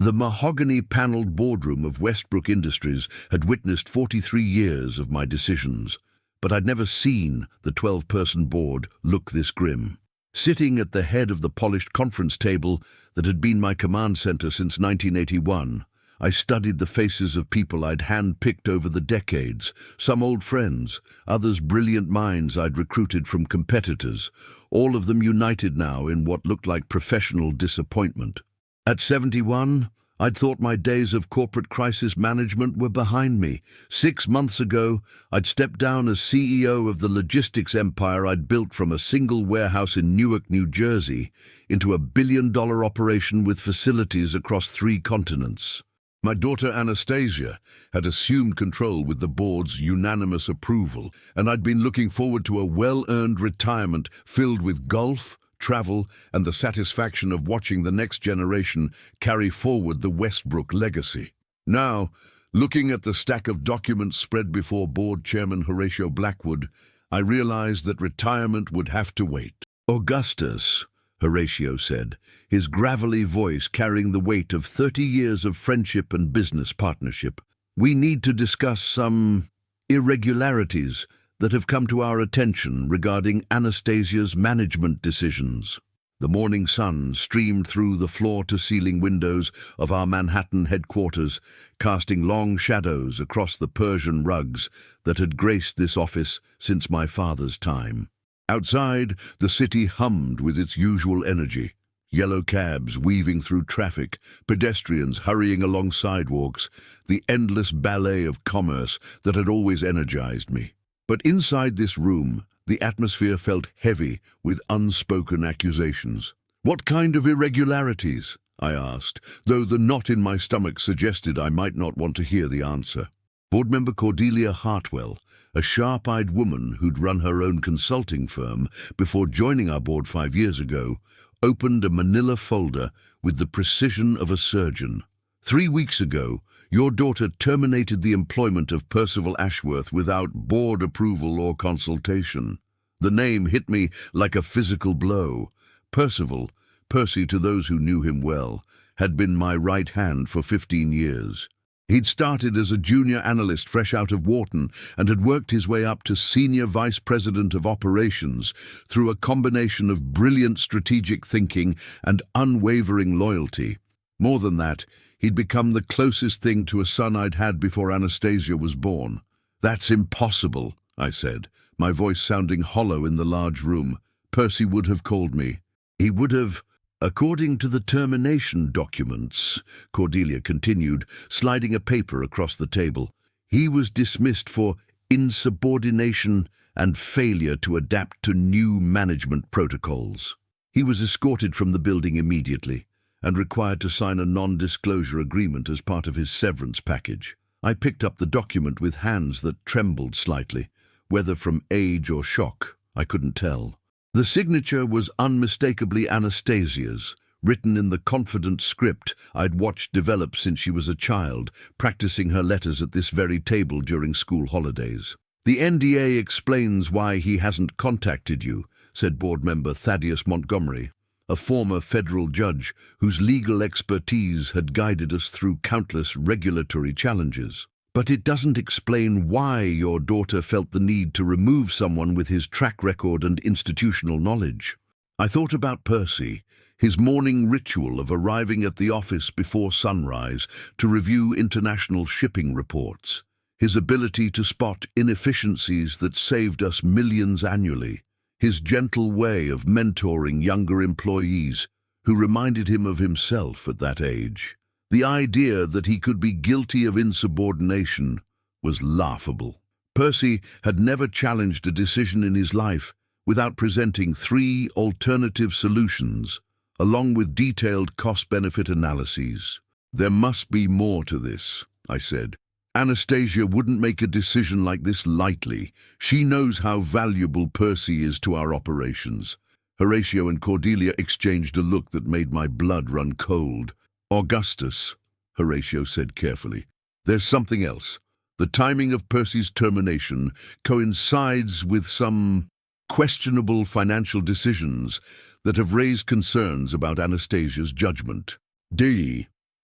The mahogany-paneled boardroom of Westbrook Industries had witnessed 43 years of my decisions, but I'd never seen the 12-person board look this grim. Sitting at the head of the polished conference table that had been my command center since 1981, I studied the faces of people I'd hand-picked over the decades, some old friends, others brilliant minds I'd recruited from competitors, all of them united now in what looked like professional disappointment. At 71, I'd thought my days of corporate crisis management were behind me. 6 months ago, I'd stepped down as CEO of the logistics empire I'd built from a single warehouse in Newark, New Jersey, into a billion-dollar operation with facilities across 3 continents. My daughter Anastasia had assumed control with the board's unanimous approval, and I'd been looking forward to a well-earned retirement filled with golf, travel, and the satisfaction of watching the next generation carry forward the Westbrook legacy. Now, looking at the stack of documents spread before Board Chairman Horatio Blackwood, I realized that retirement would have to wait. "Augustus," Horatio said, his gravelly voice carrying the weight of 30 years of friendship and business partnership, "we need to discuss some irregularities that have come to our attention regarding Anastasia's management decisions." The morning sun streamed through the floor-to-ceiling windows of our Manhattan headquarters, casting long shadows across the Persian rugs that had graced this office since my father's time. Outside, the city hummed with its usual energy. Yellow cabs weaving through traffic, pedestrians hurrying along sidewalks, the endless ballet of commerce that had always energized me. But inside this room, the atmosphere felt heavy with unspoken accusations. "What kind of irregularities?" I asked, though the knot in my stomach suggested I might not want to hear the answer. Board member Cordelia Hartwell, a sharp-eyed woman who'd run her own consulting firm before joining our board 5 years ago, opened a manila folder with the precision of a surgeon. "3 weeks ago, your daughter terminated the employment of Percival Ashworth without board approval or consultation." The name hit me like a physical blow. Percival, Percy to those who knew him well, had been my right hand for 15 years. He'd started as a junior analyst fresh out of Wharton and had worked his way up to senior vice president of operations through a combination of brilliant strategic thinking and unwavering loyalty. More than that, he'd become the closest thing to a son I'd had before Anastasia was born. "That's impossible," I said, my voice sounding hollow in the large room. "Percy would have called me. He would have..." "According to the termination documents," Cordelia continued, sliding a paper across the table, "he was dismissed for insubordination and failure to adapt to new management protocols. He was escorted from the building immediately and required to sign a non-disclosure agreement as part of his severance package." I picked up the document with hands that trembled slightly, whether from age or shock, I couldn't tell. The signature was unmistakably Anastasia's, written in the confident script I'd watched develop since she was a child, practicing her letters at this very table during school holidays. "The NDA explains why he hasn't contacted you," said board member Thaddeus Montgomery, a former federal judge whose legal expertise had guided us through countless regulatory challenges. "But it doesn't explain why your daughter felt the need to remove someone with his track record and institutional knowledge." I thought about Percy, his morning ritual of arriving at the office before sunrise to review international shipping reports, his ability to spot inefficiencies that saved us millions annually, his gentle way of mentoring younger employees who reminded him of himself at that age. The idea that he could be guilty of insubordination was laughable. Percy had never challenged a decision in his life without presenting 3 alternative solutions, along with detailed cost-benefit analyses. "There must be more to this," I said. "Anastasia wouldn't make a decision like this lightly. She knows how valuable Percy is to our operations." Horatio and Cordelia exchanged a look that made my blood run cold. "Augustus," Horatio said carefully, "there's something else. The timing of Percy's termination coincides with some questionable financial decisions that have raised concerns about Anastasia's judgment.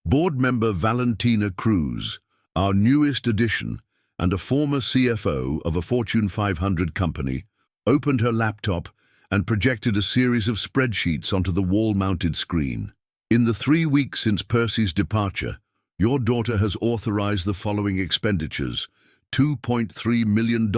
Board member Valentina Cruz, our newest addition and a former CFO of a Fortune 500 company, opened her laptop and projected a series of spreadsheets onto the wall-mounted screen. In the 3 weeks since Percy's departure, your daughter has authorized the following expenditures: $2.3 million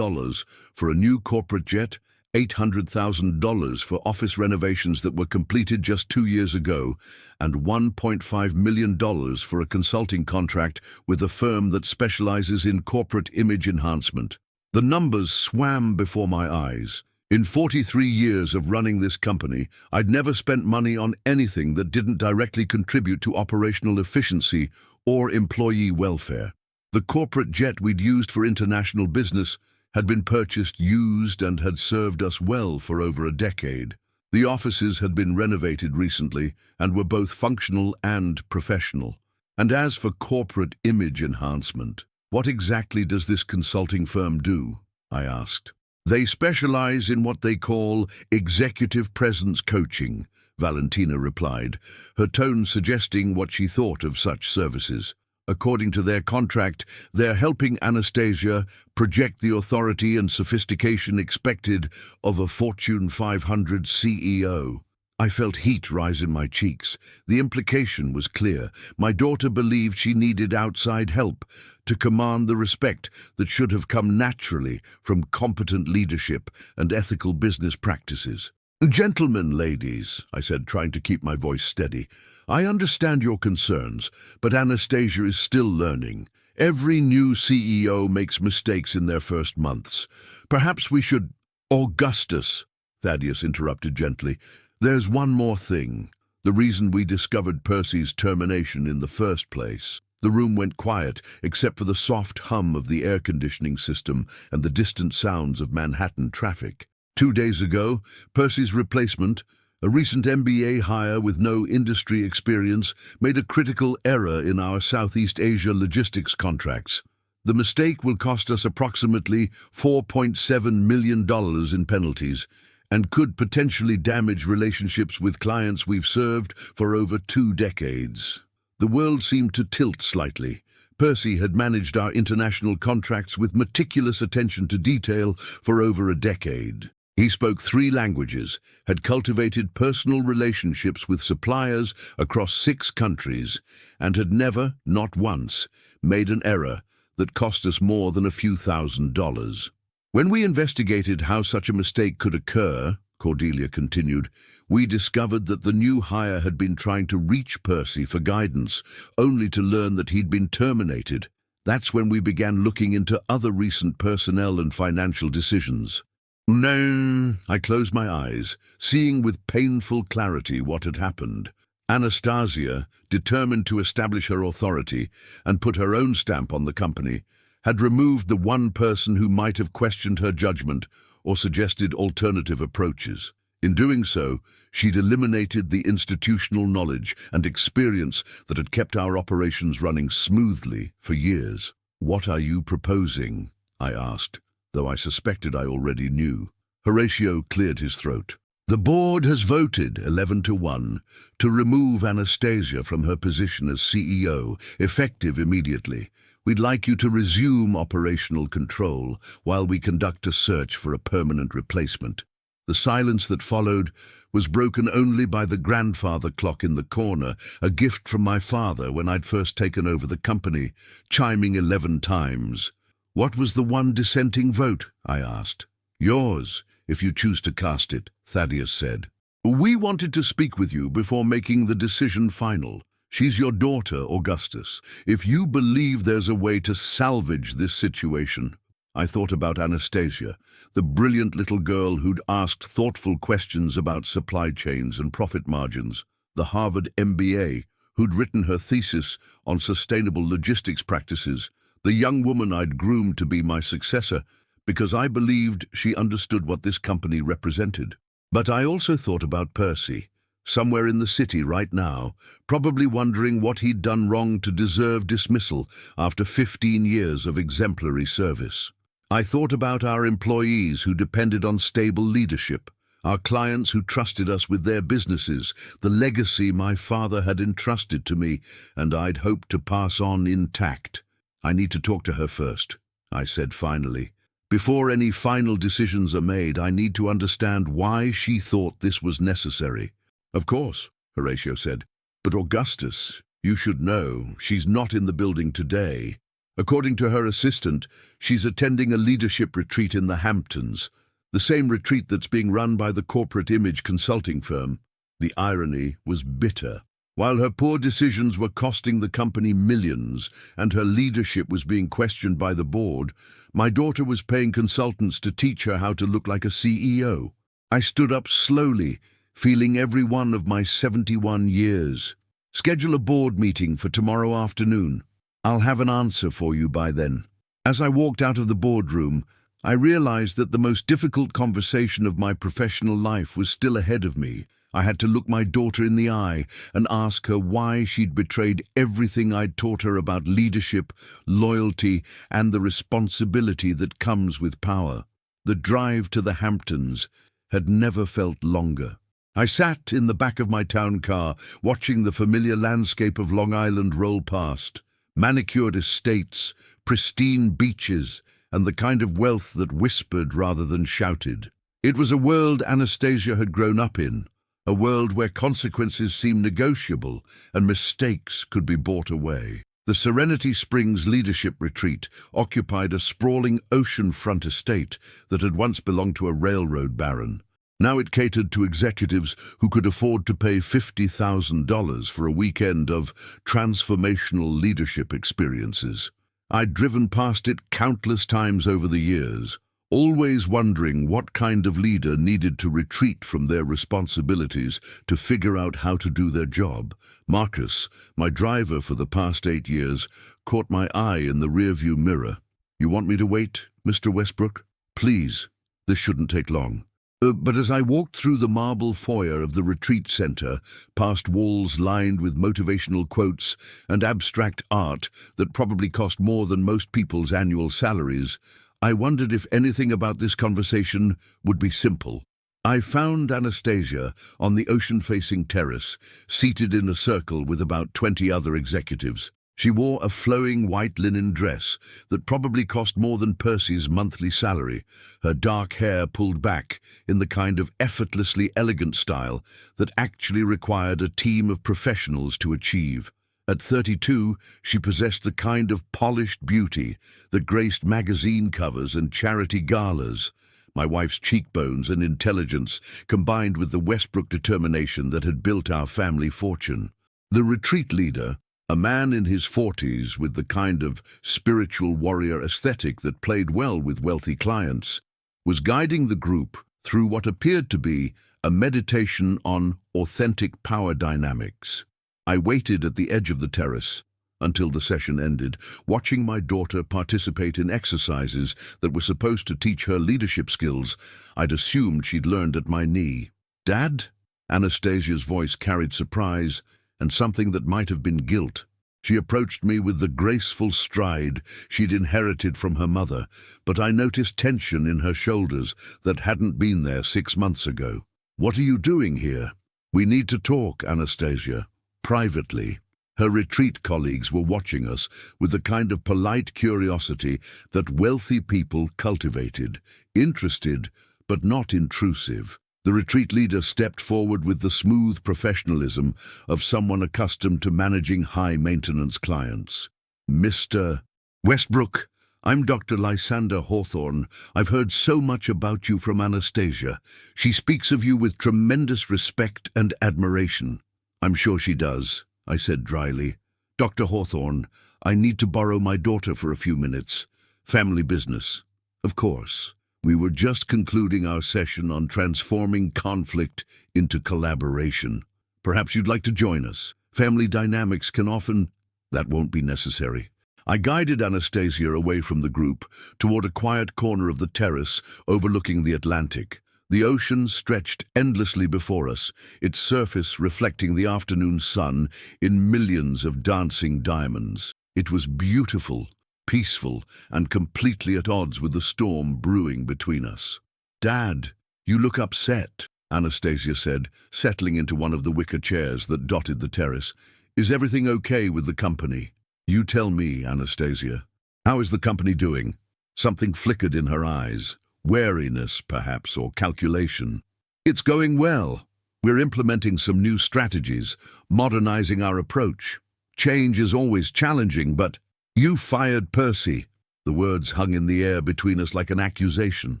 for a new corporate jet, $800,000 for office renovations that were completed just 2 years ago, and $1.5 million for a consulting contract with a firm that specializes in corporate image enhancement. The numbers swam before my eyes. In 43 years of running this company, I'd never spent money on anything that didn't directly contribute to operational efficiency or employee welfare. The corporate jet we'd used for international business had been purchased used and had served us well for over a decade. The offices had been renovated recently and were both functional and professional. And as for corporate image enhancement, what exactly does this consulting firm do? I asked. They specialize in what they call executive presence coaching, Valentina replied, her tone suggesting what she thought of such services. According to their contract, they're helping Anastasia project the authority and sophistication expected of a Fortune 500 CEO. I felt heat rise in my cheeks. The implication was clear. My daughter believed she needed outside help to command the respect that should have come naturally from competent leadership and ethical business practices. "Gentlemen, ladies," I said, trying to keep my voice steady, "I understand your concerns, but Anastasia is still learning. Every new CEO makes mistakes in their first months. Perhaps we should—" "Augustus," Thaddeus interrupted gently, "there's one more thing. The reason we discovered Percy's termination in the first place." The room went quiet, except for the soft hum of the air conditioning system and the distant sounds of Manhattan traffic. 2 days ago, Percy's replacement, a recent MBA hire with no industry experience, made a critical error in our Southeast Asia logistics contracts. The mistake will cost us approximately $4.7 million in penalties and could potentially damage relationships with clients we've served for over 2 decades. The world seemed to tilt slightly. Percy had managed our international contracts with meticulous attention to detail for over a decade. He spoke 3 languages, had cultivated personal relationships with suppliers across 6 countries, and had never, not once, made an error that cost us more than a few $1,000s. When we investigated how such a mistake could occur, Cordelia continued, we discovered that the new hire had been trying to reach Percy for guidance, only to learn that he'd been terminated. That's when we began looking into other recent personnel and financial decisions. No, I closed my eyes, seeing with painful clarity what had happened. Anastasia, determined to establish her authority and put her own stamp on the company, had removed the one person who might have questioned her judgment or suggested alternative approaches. In doing so, she'd eliminated the institutional knowledge and experience that had kept our operations running smoothly for years. "What are you proposing?" I asked, though I suspected I already knew. Horatio cleared his throat. "The board has voted 11-1 to remove Anastasia from her position as CEO, effective immediately. We'd like you to resume operational control while we conduct a search for a permanent replacement." The silence that followed was broken only by the grandfather clock in the corner, a gift from my father when I'd first taken over the company, chiming 11 times. "What was the one dissenting vote?" I asked. "Yours, if you choose to cast it," Thaddeus said. "We wanted to speak with you before making the decision final. She's your daughter, Augustus. If you believe there's a way to salvage this situation—" I thought about Anastasia, the brilliant little girl who'd asked thoughtful questions about supply chains and profit margins, the Harvard MBA who'd written her thesis on sustainable logistics practices, the young woman I'd groomed to be my successor because I believed she understood what this company represented. But I also thought about Percy, somewhere in the city right now, probably wondering what he'd done wrong to deserve dismissal after 15 years of exemplary service. I thought about our employees who depended on stable leadership, our clients who trusted us with their businesses, the legacy my father had entrusted to me and I'd hoped to pass on intact. I need to talk to her first, I said finally. Before any final decisions are made, I need to understand why she thought this was necessary. Of course, Horatio said, but Augustus, you should know, she's not in the building today. According to her assistant, she's attending a leadership retreat in the Hamptons, the same retreat that's being run by the corporate image consulting firm. The irony was bitter. While her poor decisions were costing the company millions and her leadership was being questioned by the board, my daughter was paying consultants to teach her how to look like a CEO. I stood up slowly, feeling every one of my 71 years. Schedule a board meeting for tomorrow afternoon. I'll have an answer for you by then. As I walked out of the boardroom, I realized that the most difficult conversation of my professional life was still ahead of me. I had to look my daughter in the eye and ask her why she'd betrayed everything I'd taught her about leadership, loyalty, and the responsibility that comes with power. The drive to the Hamptons had never felt longer. I sat in the back of my town car, watching the familiar landscape of Long Island roll past. Manicured estates, pristine beaches, and the kind of wealth that whispered rather than shouted. It was a world Anastasia had grown up in, a world where consequences seemed negotiable and mistakes could be bought away. The Serenity Springs Leadership Retreat occupied a sprawling oceanfront estate that had once belonged to a railroad baron. Now it catered to executives who could afford to pay $50,000 for a weekend of transformational leadership experiences. I'd driven past it countless times over the years, always wondering what kind of leader needed to retreat from their responsibilities to figure out how to do their job. Marcus, my driver for the past 8 years, caught my eye in the rearview mirror. "You want me to wait, Mr. Westbrook? Please, this shouldn't take long." But as I walked through the marble foyer of the retreat center, past walls lined with motivational quotes and abstract art that probably cost more than most people's annual salaries, I wondered if anything about this conversation would be simple. I found Anastasia on the ocean-facing terrace, seated in a circle with about 20 other executives. She wore a flowing white linen dress that probably cost more than Percy's monthly salary, her dark hair pulled back in the kind of effortlessly elegant style that actually required a team of professionals to achieve. At 32, she possessed the kind of polished beauty that graced magazine covers and charity galas. My wife's cheekbones and intelligence combined with the Westbrook determination that had built our family fortune. The retreat leader, a man in his 40s with the kind of spiritual warrior aesthetic that played well with wealthy clients, was guiding the group through what appeared to be a meditation on authentic power dynamics. I waited at the edge of the terrace until the session ended, watching my daughter participate in exercises that were supposed to teach her leadership skills I'd assumed she'd learned at my knee. "Dad?" Anastasia's voice carried surprise and something that might have been guilt. She approached me with the graceful stride she'd inherited from her mother, but I noticed tension in her shoulders that hadn't been there 6 months ago. "What are you doing here?" "We need to talk, Anastasia. Privately." Her retreat colleagues were watching us with the kind of polite curiosity that wealthy people cultivated, interested but not intrusive. The retreat leader stepped forward with the smooth professionalism of someone accustomed to managing high-maintenance clients. "Mr. Westbrook, I'm Dr. Lysander Hawthorne. I've heard so much about you from Anastasia. She speaks of you with tremendous respect and admiration." "I'm sure she does," I said dryly. "Dr. Hawthorne, I need to borrow my daughter for a few minutes. Family business." "Of course." We were just concluding our session on transforming conflict into collaboration. "Perhaps you'd like to join us. Family dynamics can often—" "That won't be necessary." I guided Anastasia away from the group toward a quiet corner of the terrace overlooking the Atlantic. The ocean stretched endlessly before us, its surface reflecting the afternoon sun in millions of dancing diamonds. It was beautiful, peaceful, and completely at odds with the storm brewing between us. "Dad, you look upset." Anastasia said, settling into one of the wicker chairs that dotted the terrace. Is everything okay with the company? You tell me, Anastasia. How is the company doing? Something flickered in her eyes. Wariness, perhaps, or calculation. It's going well. We're implementing some new strategies, modernizing our approach. Change is always challenging, but you fired Percy. The words hung in the air between us like an accusation.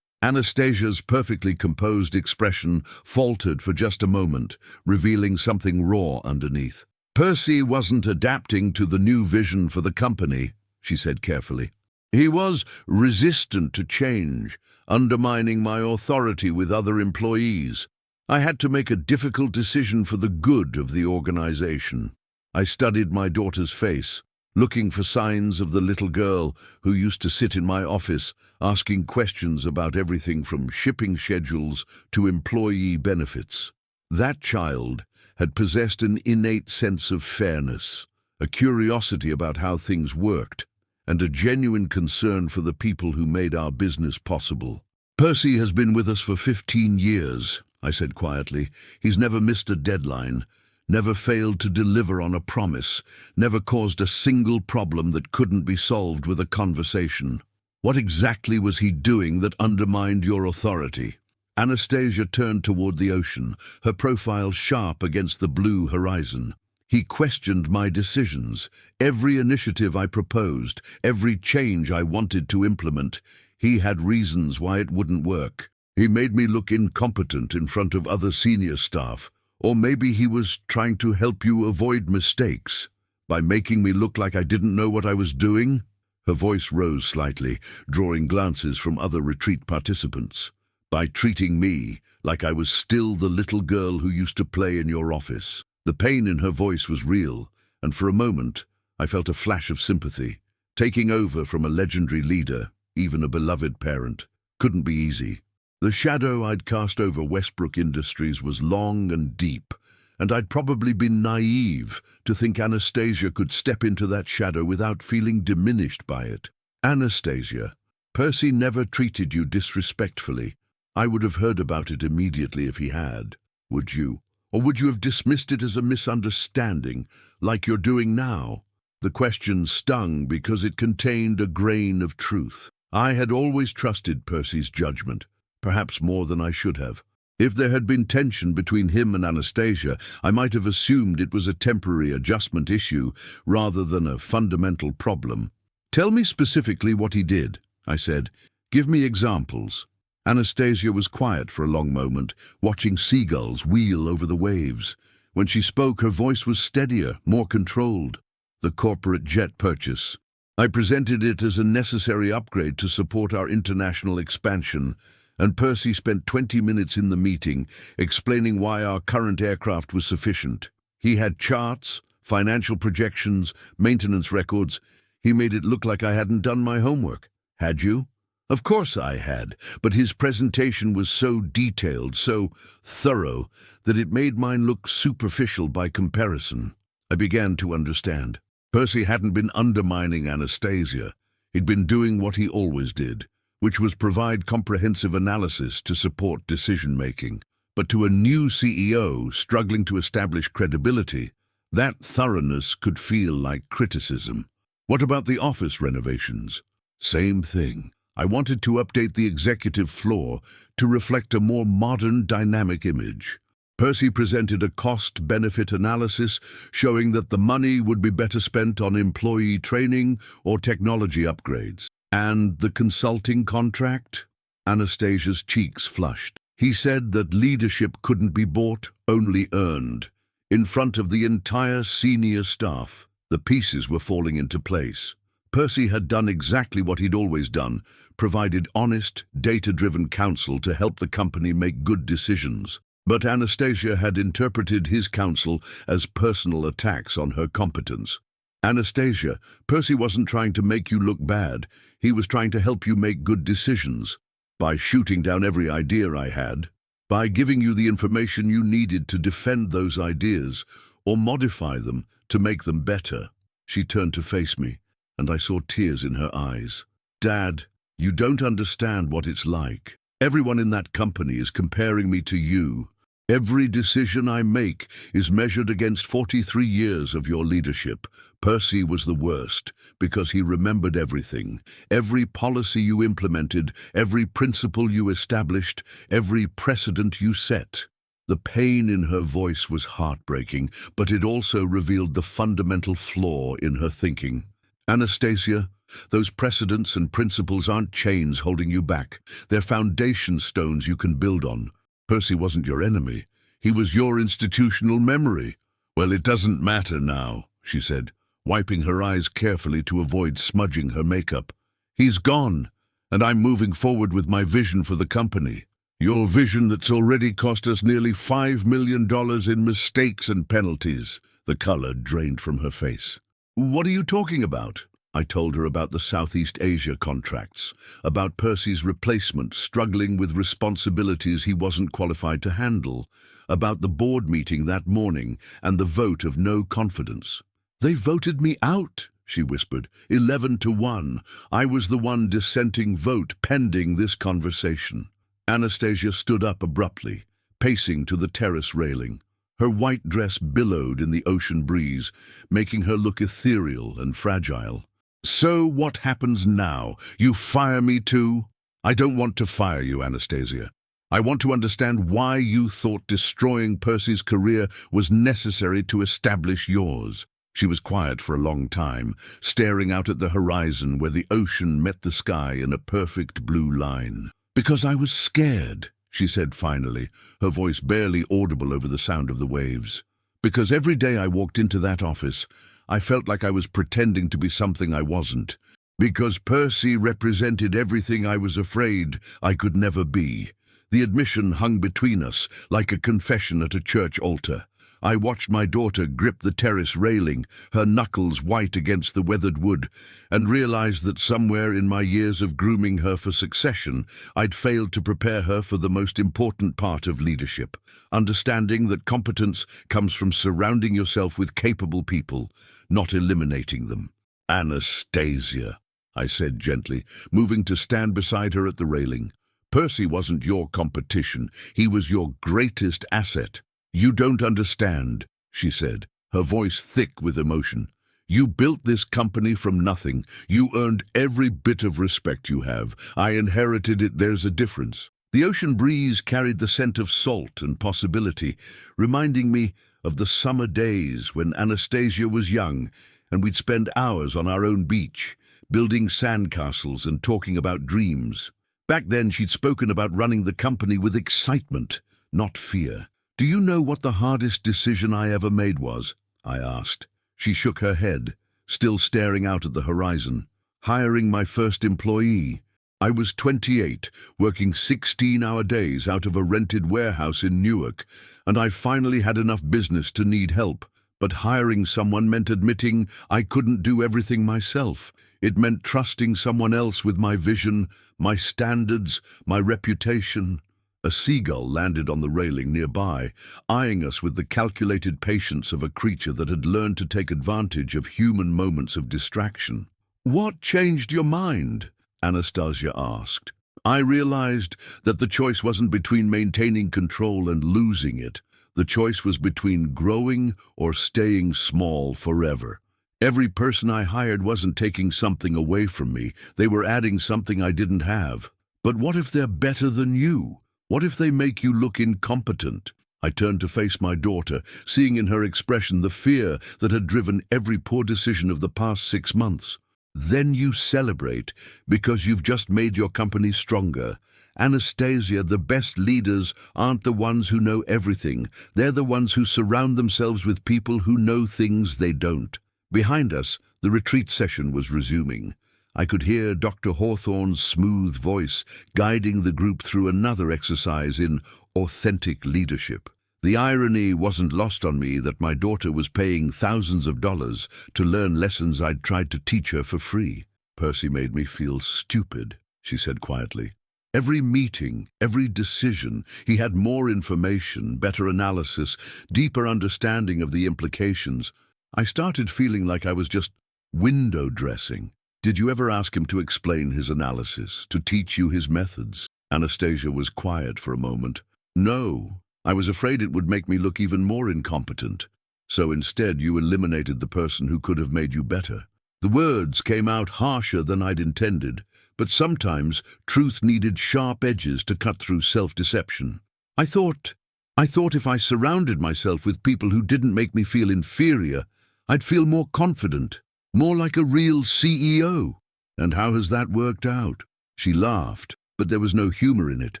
Anastasia's perfectly composed expression faltered for just a moment, revealing something raw underneath. Percy wasn't adapting to the new vision for the company, she said carefully. He was resistant to change, undermining my authority with other employees. I had to make a difficult decision for the good of the organization. I studied my daughter's face, looking for signs of the little girl who used to sit in my office, asking questions about everything from shipping schedules to employee benefits. That child had possessed an innate sense of fairness, a curiosity about how things worked, and a genuine concern for the people who made our business possible. Percy has been with us for 15 years, I said quietly. He's never missed a deadline, never failed to deliver on a promise, never caused a single problem that couldn't be solved with a conversation. What exactly was he doing that undermined your authority? Anastasia turned toward the ocean, her profile sharp against the blue horizon. He questioned my decisions, every initiative I proposed, every change I wanted to implement. He had reasons why it wouldn't work. He made me look incompetent in front of other senior staff. Or maybe he was trying to help you avoid mistakes by making me look like I didn't know what I was doing. Her voice rose slightly, drawing glances from other retreat participants. By treating me like I was still the little girl who used to play in your office. The pain in her voice was real, and for a moment I felt a flash of sympathy. Taking over from a legendary leader, even a beloved parent, couldn't be easy. The shadow I'd cast over Westbrook Industries was long and deep, and I'd probably been naive to think Anastasia could step into that shadow without feeling diminished by it. Anastasia, Percy never treated you disrespectfully. I would have heard about it immediately if he had. Would you? Or would you have dismissed it as a misunderstanding, like you're doing now? The question stung because it contained a grain of truth. I had always trusted Percy's judgment, perhaps more than I should have. If there had been tension between him and Anastasia, I might have assumed it was a temporary adjustment issue rather than a fundamental problem. Tell me specifically what he did, I said. Give me examples. Anastasia was quiet for a long moment, watching seagulls wheel over the waves. When she spoke, her voice was steadier, more controlled. The corporate jet purchase. I presented it as a necessary upgrade to support our international expansion, and Percy spent 20 minutes in the meeting explaining why our current aircraft was sufficient. He had charts, financial projections, maintenance records. He made it look like I hadn't done my homework. Had you? Of course I had, but his presentation was so detailed, so thorough, that it made mine look superficial by comparison. I began to understand. Percy hadn't been undermining Anastasia. He'd been doing what he always did, which was provide comprehensive analysis to support decision-making. But to a new CEO struggling to establish credibility, that thoroughness could feel like criticism. What about the office renovations? Same thing. I wanted to update the executive floor to reflect a more modern, dynamic image. Percy presented a cost-benefit analysis showing that the money would be better spent on employee training or technology upgrades. And the consulting contract? Anastasia's cheeks flushed. He said that leadership couldn't be bought, only earned. In front of the entire senior staff, the pieces were falling into place. Percy had done exactly what he'd always done, provided honest, data-driven counsel to help the company make good decisions. But Anastasia had interpreted his counsel as personal attacks on her competence. Anastasia, Percy wasn't trying to make you look bad. He was trying to help you make good decisions. By shooting down every idea I had. By giving you the information you needed to defend those ideas, or modify them to make them better. She turned to face me, and I saw tears in her eyes. Dad, you don't understand what it's like. Everyone in that company is comparing me to you. Every decision I make is measured against 43 years of your leadership. Percy was the worst because he remembered everything. Every policy you implemented, every principle you established, every precedent you set. The pain in her voice was heartbreaking, but it also revealed the fundamental flaw in her thinking. Anastasia, those precedents and principles aren't chains holding you back. They're foundation stones you can build on. Percy wasn't your enemy. He was your institutional memory. Well, it doesn't matter now, she said, wiping her eyes carefully to avoid smudging her makeup. He's gone, and I'm moving forward with my vision for the company. Your vision that's already cost us nearly $5 million in mistakes and penalties. The color drained from her face. What are you talking about? I told her about the Southeast Asia contracts, about Percy's replacement struggling with responsibilities he wasn't qualified to handle, about the board meeting that morning and the vote of no confidence. They voted me out, she whispered, 11-1. I was the one dissenting vote pending this conversation. Anastasia stood up abruptly, pacing to the terrace railing. Her white dress billowed in the ocean breeze, making her look ethereal and fragile. So what happens now? You fire me too? I don't want to fire you, Anastasia. I want to understand why you thought destroying Percy's career was necessary to establish yours. She was quiet for a long time, staring out at the horizon where the ocean met the sky in a perfect blue line. Because I was scared, she said finally, her voice barely audible over the sound of the waves. Because every day I walked into that office, I felt like I was pretending to be something I wasn't. Because Percy represented everything I was afraid I could never be. The admission hung between us, like a confession at a church altar. I watched my daughter grip the terrace railing, her knuckles white against the weathered wood, and realized that somewhere in my years of grooming her for succession, I'd failed to prepare her for the most important part of leadership, understanding that competence comes from surrounding yourself with capable people, not eliminating them. Anastasia, I said gently, moving to stand beside her at the railing. Percy wasn't your competition. He was your greatest asset. You don't understand, she said, her voice thick with emotion. You built this company from nothing. You earned every bit of respect you have. I inherited it. There's a difference. The ocean breeze carried the scent of salt and possibility, reminding me of the summer days when Anastasia was young and we'd spend hours on our own beach, building sandcastles and talking about dreams. Back then she'd spoken about running the company with excitement, not fear. Do you know what the hardest decision I ever made was? I asked. She shook her head, still staring out at the horizon. Hiring my first employee. I was 28, working 16-hour days out of a rented warehouse in Newark, and I finally had enough business to need help. But hiring someone meant admitting I couldn't do everything myself. It meant trusting someone else with my vision, my standards, my reputation. A seagull landed on the railing nearby, eyeing us with the calculated patience of a creature that had learned to take advantage of human moments of distraction. What changed your mind? Anastasia asked. I realized that the choice wasn't between maintaining control and losing it. The choice was between growing or staying small forever. Every person I hired wasn't taking something away from me. They were adding something I didn't have. But what if they're better than you? What if they make you look incompetent? I turned to face my daughter, seeing in her expression the fear that had driven every poor decision of the past 6 months. Then you celebrate because you've just made your company stronger. Anastasia, the best leaders aren't the ones who know everything. They're the ones who surround themselves with people who know things they don't. Behind us, the retreat session was resuming. I could hear Dr. Hawthorne's smooth voice guiding the group through another exercise in authentic leadership. The irony wasn't lost on me that my daughter was paying thousands of dollars to learn lessons I'd tried to teach her for free. Percy made me feel stupid, she said quietly. Every meeting, every decision, he had more information, better analysis, deeper understanding of the implications. I started feeling like I was just window dressing. Did you ever ask him to explain his analysis, to teach you his methods? Anastasia was quiet for a moment. No, I was afraid it would make me look even more incompetent. So instead you eliminated the person who could have made you better. The words came out harsher than I'd intended, but sometimes truth needed sharp edges to cut through self-deception. I thought if I surrounded myself with people who didn't make me feel inferior, I'd feel more confident, more like a real CEO. And how has that worked out? She laughed, but there was no humor in it.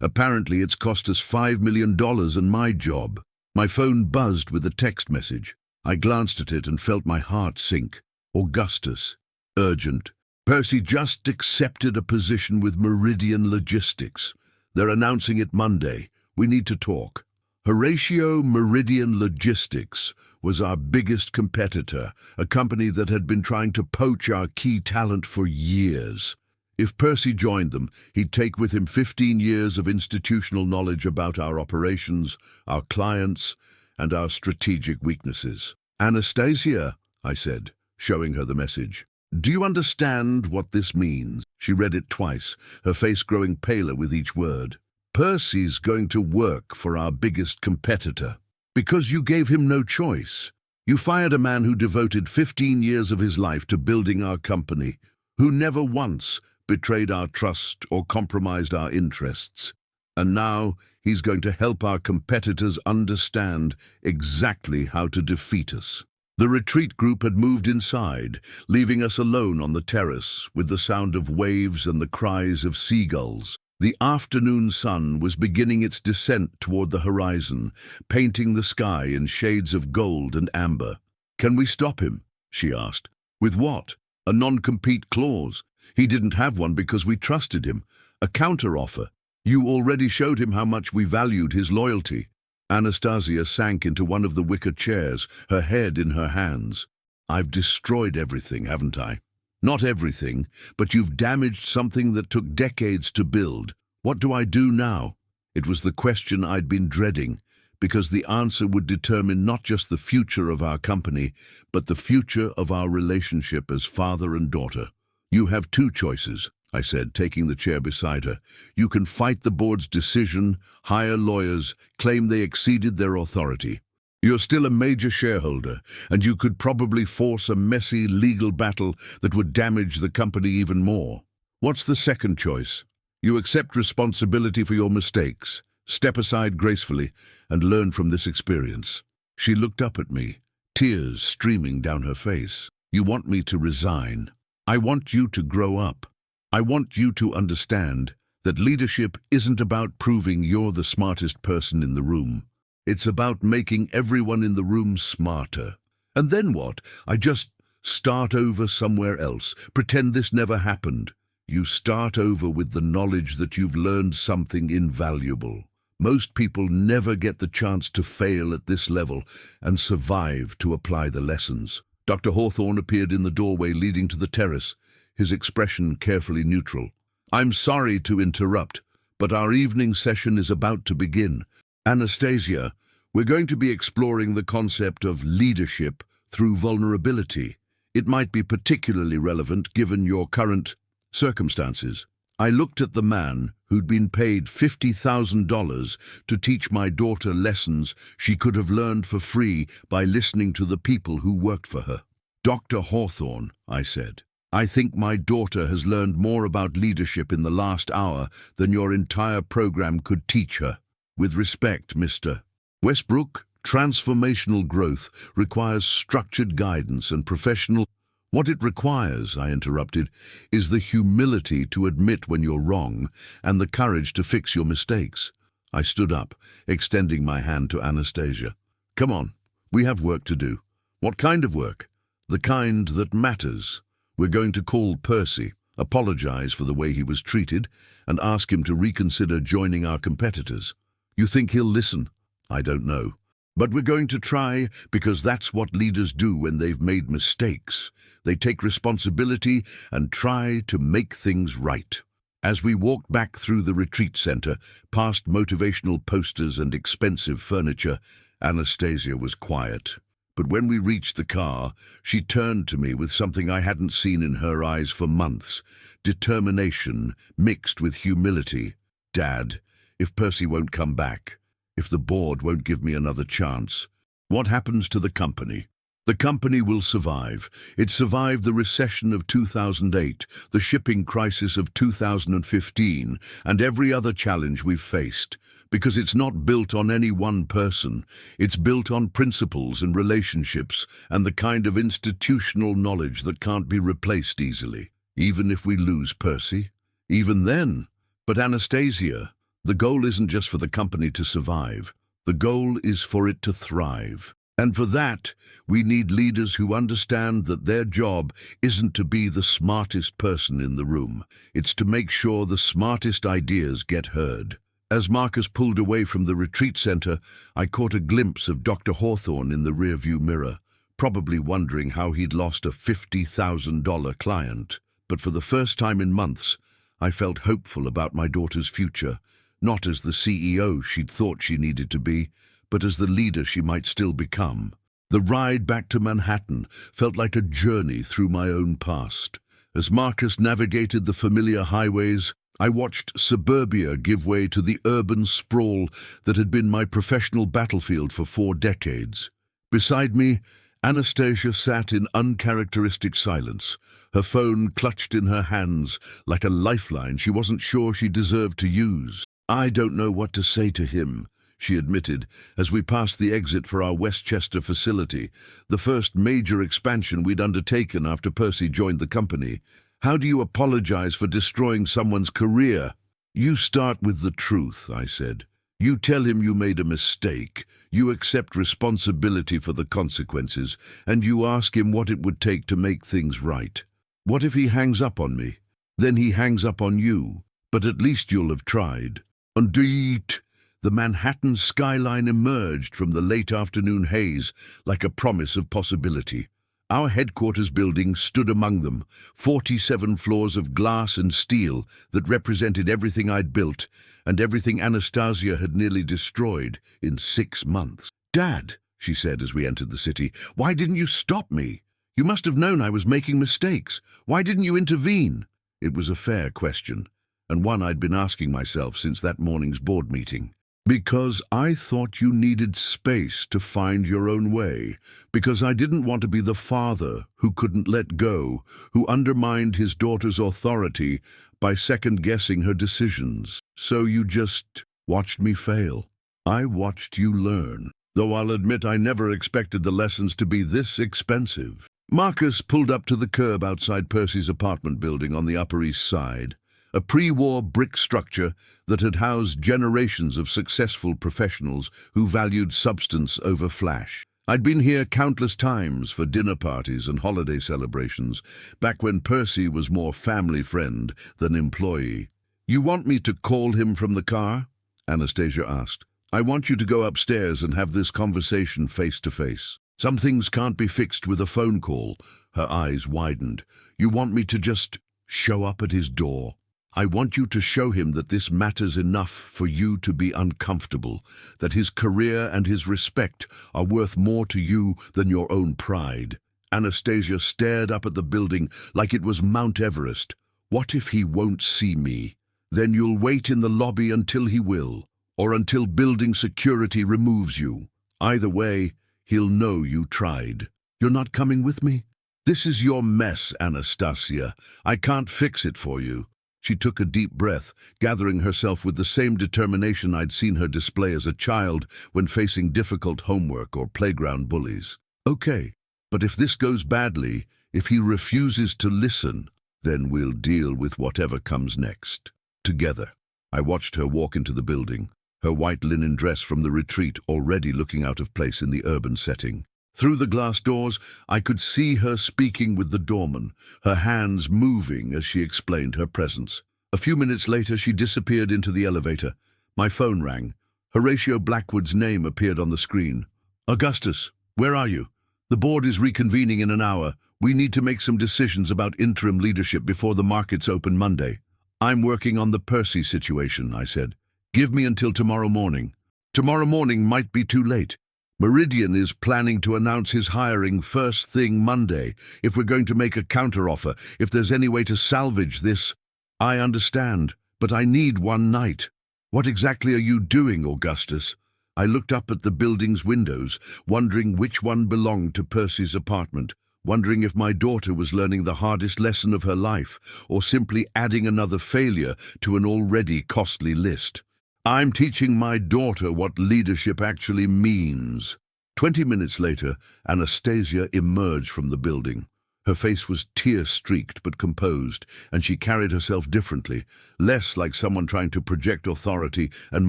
Apparently it's cost us $5 million and my job. My phone buzzed with a text message. I glanced at it and felt my heart sink. Augustus. Urgent. Percy just accepted a position with Meridian Logistics. They're announcing it Monday. We need to talk. Horatio Meridian Logistics was our biggest competitor, a company that had been trying to poach our key talent for years. If Percy joined them, he'd take with him 15 years of institutional knowledge about our operations, our clients, and our strategic weaknesses. Anastasia, I said, showing her the message. Do you understand what this means? She read it twice, her face growing paler with each word. Percy's going to work for our biggest competitor. Because you gave him no choice. You fired a man who devoted 15 years of his life to building our company, who never once betrayed our trust or compromised our interests. And now he's going to help our competitors understand exactly how to defeat us. The retreat group had moved inside, leaving us alone on the terrace with the sound of waves and the cries of seagulls. The afternoon sun was beginning its descent toward the horizon, painting the sky in shades of gold and amber. Can we stop him? She asked. With what? A non-compete clause. He didn't have one because we trusted him. A counteroffer. You already showed him how much we valued his loyalty. Anastasia sank into one of the wicker chairs, her head in her hands. I've destroyed everything, haven't I? Not everything, but you've damaged something that took decades to build. What do I do now? It was the question I'd been dreading, because the answer would determine not just the future of our company, but the future of our relationship as father and daughter. You have two choices, I said, taking the chair beside her. You can fight the board's decision, hire lawyers, claim they exceeded their authority. You're still a major shareholder, and you could probably force a messy legal battle that would damage the company even more. What's the second choice? You accept responsibility for your mistakes, step aside gracefully, and learn from this experience. She looked up at me, tears streaming down her face. You want me to resign. I want you to grow up. I want you to understand that leadership isn't about proving you're the smartest person in the room. It's about making everyone in the room smarter. And then what? I just start over somewhere else, pretend this never happened. You start over with the knowledge that you've learned something invaluable. Most people never get the chance to fail at this level and survive to apply the lessons. Dr. Hawthorne appeared in the doorway leading to the terrace, his expression carefully neutral. I'm sorry to interrupt, but our evening session is about to begin. Anastasia, we're going to be exploring the concept of leadership through vulnerability. It might be particularly relevant given your current circumstances. I looked at the man who'd been paid $50,000 to teach my daughter lessons she could have learned for free by listening to the people who worked for her. Dr. Hawthorne, I said, I think my daughter has learned more about leadership in the last hour than your entire program could teach her. With respect, Mr. Westbrook, transformational growth requires structured guidance and professional. What it requires, I interrupted, is the humility to admit when you're wrong and the courage to fix your mistakes. I stood up, extending my hand to Anastasia. Come on, we have work to do. What kind of work? The kind that matters. We're going to call Percy, apologize for the way he was treated, and ask him to reconsider joining our competitors. You think he'll listen? I don't know. But we're going to try, because that's what leaders do when they've made mistakes. They take responsibility and try to make things right. As we walked back through the retreat center, past motivational posters and expensive furniture, Anastasia was quiet. But when we reached the car, she turned to me with something I hadn't seen in her eyes for months, determination mixed with humility. Dad, if Percy won't come back, if the board won't give me another chance, what happens to the company? The company will survive. It survived the recession of 2008, the shipping crisis of 2015, and every other challenge we've faced. Because it's not built on any one person. It's built on principles and relationships and the kind of institutional knowledge that can't be replaced easily. Even if we lose Percy. Even then. But Anastasia, the goal isn't just for the company to survive. The goal is for it to thrive. And for that, we need leaders who understand that their job isn't to be the smartest person in the room. It's to make sure the smartest ideas get heard. As Marcus pulled away from the retreat center, I caught a glimpse of Dr. Hawthorne in the rearview mirror, probably wondering how he'd lost a $50,000 client. But for the first time in months, I felt hopeful about my daughter's future, not as the CEO she'd thought she needed to be, but as the leader she might still become. The ride back to Manhattan felt like a journey through my own past. As Marcus navigated the familiar highways, I watched suburbia give way to the urban sprawl that had been my professional battlefield for 4 decades. Beside me, Anastasia sat in uncharacteristic silence, her phone clutched in her hands like a lifeline she wasn't sure she deserved to use. "I don't know what to say to him," she admitted, as we passed the exit for our Westchester facility, the first major expansion we'd undertaken after Percy joined the company. "How do you apologize for destroying someone's career?" "You start with the truth," I said. "You tell him you made a mistake, you accept responsibility for the consequences, and you ask him what it would take to make things right. What if he hangs up on me? Then he hangs up on you, but at least you'll have tried." Indeed. The Manhattan skyline emerged from the late afternoon haze like a promise of possibility. Our headquarters building stood among them, 47 floors of glass and steel that represented everything I'd built and everything Anastasia had nearly destroyed in 6 months. "Dad," she said as we entered the city, "why didn't you stop me? You must have known I was making mistakes. Why didn't you intervene?" It was a fair question, and one I'd been asking myself since that morning's board meeting. "Because I thought you needed space to find your own way. Because I didn't want to be the father who couldn't let go, who undermined his daughter's authority by second-guessing her decisions. So you just watched me fail. I watched you learn. Though I'll admit I never expected the lessons to be this expensive." Marcus pulled up to the curb outside Percy's apartment building on the Upper East Side, a pre-war brick structure that had housed generations of successful professionals who valued substance over flash. I'd been here countless times for dinner parties and holiday celebrations, back when Percy was more family friend than employee. "You want me to call him from the car?" Anastasia asked. "I want you to go upstairs and have this conversation face to face. Some things can't be fixed with a phone call." Her eyes widened. "You want me to just show up at his door? I want you to show him that this matters enough for you to be uncomfortable, that his career and his respect are worth more to you than your own pride." Anastasia stared up at the building like it was Mount Everest. "What if he won't see me? Then you'll wait in the lobby until he will, or until building security removes you. Either way, he'll know you tried. You're not coming with me? This is your mess, Anastasia. I can't fix it for you." She took a deep breath, gathering herself with the same determination I'd seen her display as a child when facing difficult homework or playground bullies. "Okay, but if this goes badly, if he refuses to listen, then we'll deal with whatever comes next. Together." I watched her walk into the building, her white linen dress from the retreat already looking out of place in the urban setting. Through the glass doors, I could see her speaking with the doorman, her hands moving as she explained her presence. A few minutes later, she disappeared into the elevator. My phone rang. Horatio Blackwood's name appeared on the screen. "Augustus, where are you? The board is reconvening in an hour. We need to make some decisions about interim leadership before the markets open Monday." "I'm working on the Percy situation," I said. "Give me until tomorrow morning." "Tomorrow morning might be too late. Meridian is planning to announce his hiring first thing Monday. If we're going to make a counteroffer, if there's any way to salvage this..." "I understand, but I need one night." "What exactly are you doing, Augustus?" I looked up at the building's windows, wondering which one belonged to Percy's apartment, wondering if my daughter was learning the hardest lesson of her life, or simply adding another failure to an already costly list. "I'm teaching my daughter what leadership actually means." 20 minutes later, Anastasia emerged from the building. Her face was tear-streaked but composed, and she carried herself differently, less like someone trying to project authority and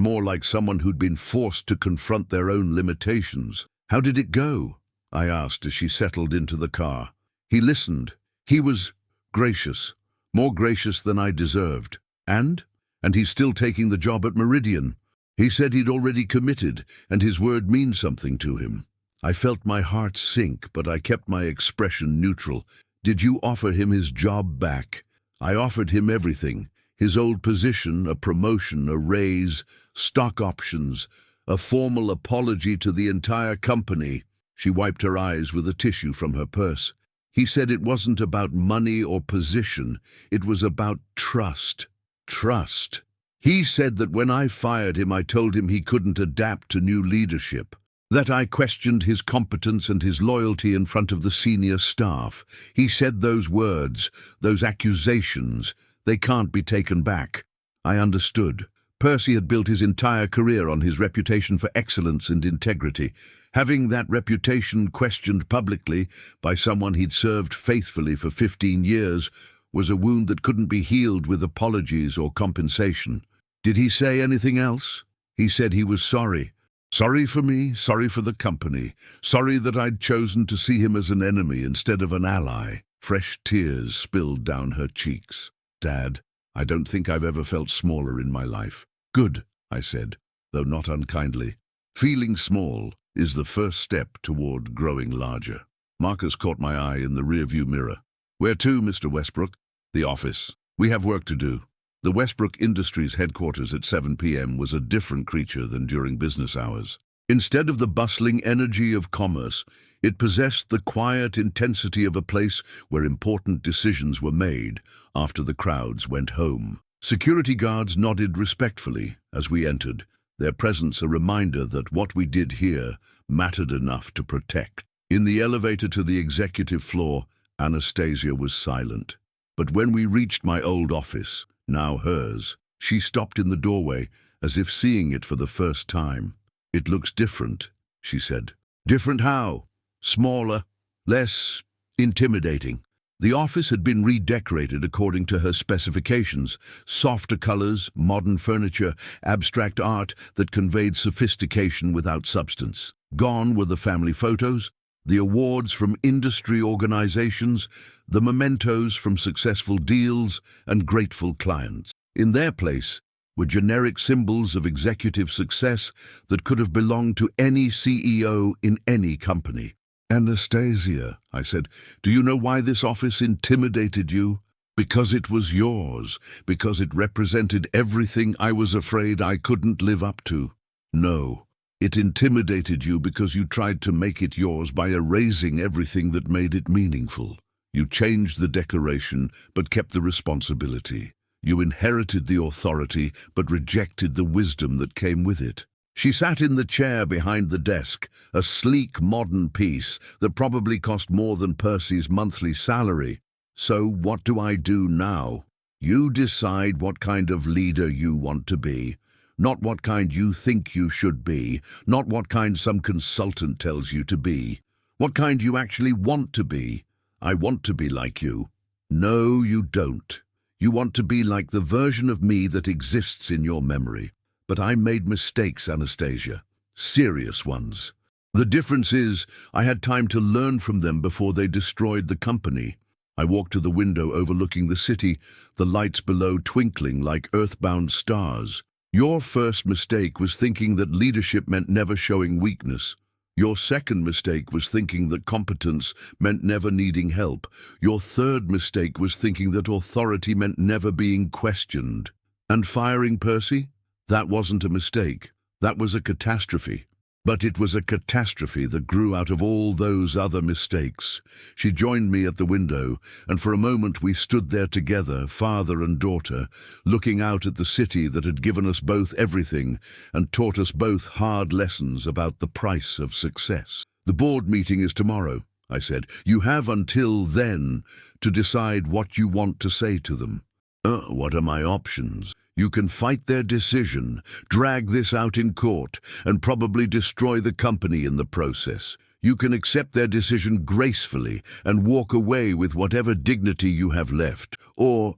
more like someone who'd been forced to confront their own limitations. "How did it go?" I asked as she settled into the car. He listened. He was gracious, more gracious than I deserved. And he's still taking the job at Meridian. He said he'd already committed, and his word means something to him. I felt my heart sink, but I kept my expression neutral. "Did you offer him his job back?" "I offered him everything. His old position, a promotion, a raise, stock options, a formal apology to the entire company." She wiped her eyes with a tissue from her purse. "He said it wasn't about money or position. It was about trust. Trust. He said that when I fired him, I told him he couldn't adapt to new leadership. That I questioned his competence and his loyalty in front of the senior staff. He said those words, those accusations, they can't be taken back." I understood. Percy had built his entire career on his reputation for excellence and integrity. Having that reputation questioned publicly by someone he'd served faithfully for 15 years was a wound that couldn't be healed with apologies or compensation. "Did he say anything else?" "He said he was sorry. Sorry for me, sorry for the company, sorry that I'd chosen to see him as an enemy instead of an ally." Fresh tears spilled down her cheeks. "Dad, I don't think I've ever felt smaller in my life." "Good," I said, though not unkindly. "Feeling small is the first step toward growing larger." Marcus caught my eye in the rearview mirror. "Where to, Mr. Westbrook?" "The office. We have work to do." The Westbrook Industries headquarters at 7 p.m. was a different creature than during business hours. Instead of the bustling energy of commerce, it possessed the quiet intensity of a place where important decisions were made after the crowds went home. Security guards nodded respectfully as we entered, their presence a reminder that what we did here mattered enough to protect. In the elevator to the executive floor, Anastasia was silent. But when we reached my old office, now hers, she stopped in the doorway, as if seeing it for the first time. "It looks different," she said. "Different how?" "Smaller, less intimidating." The office had been redecorated according to her specifications: softer colors, modern furniture, abstract art that conveyed sophistication without substance. Gone were the family photos, the awards from industry organizations, the mementos from successful deals and grateful clients. In their place were generic symbols of executive success that could have belonged to any CEO in any company. "Anastasia," I said, "do you know why this office intimidated you?" "Because it was yours, because it represented everything I was afraid I couldn't live up to." "No. It intimidated you because you tried to make it yours by erasing everything that made it meaningful. You changed the decoration, but kept the responsibility. You inherited the authority, but rejected the wisdom that came with it." She sat in the chair behind the desk, a sleek, modern piece that probably cost more than Percy's monthly salary. "So what do I do now?" "You decide what kind of leader you want to be. Not what kind you think you should be, not what kind some consultant tells you to be. What kind you actually want to be. I want to be like you." "No, you don't. You want to be like the version of me that exists in your memory. But I made mistakes, Anastasia. Serious ones. The difference is, I had time to learn from them before they destroyed the company." I walked to the window overlooking the city, the lights below twinkling like earthbound stars. "Your first mistake was thinking that leadership meant never showing weakness. Your second mistake was thinking that competence meant never needing help. Your third mistake was thinking that authority meant never being questioned. And firing Percy? That wasn't a mistake. That was a catastrophe. But it was a catastrophe that grew out of all those other mistakes. She joined me at the window, and for a moment we stood there together, father and daughter, looking out at the city that had given us both everything and taught us both hard lessons about the price of success. "The board meeting is tomorrow," I said. "You have until then to decide what you want to say to them." What are my options?" "You can fight their decision, drag this out in court, and probably destroy the company in the process. You can accept their decision gracefully and walk away with whatever dignity you have left. Or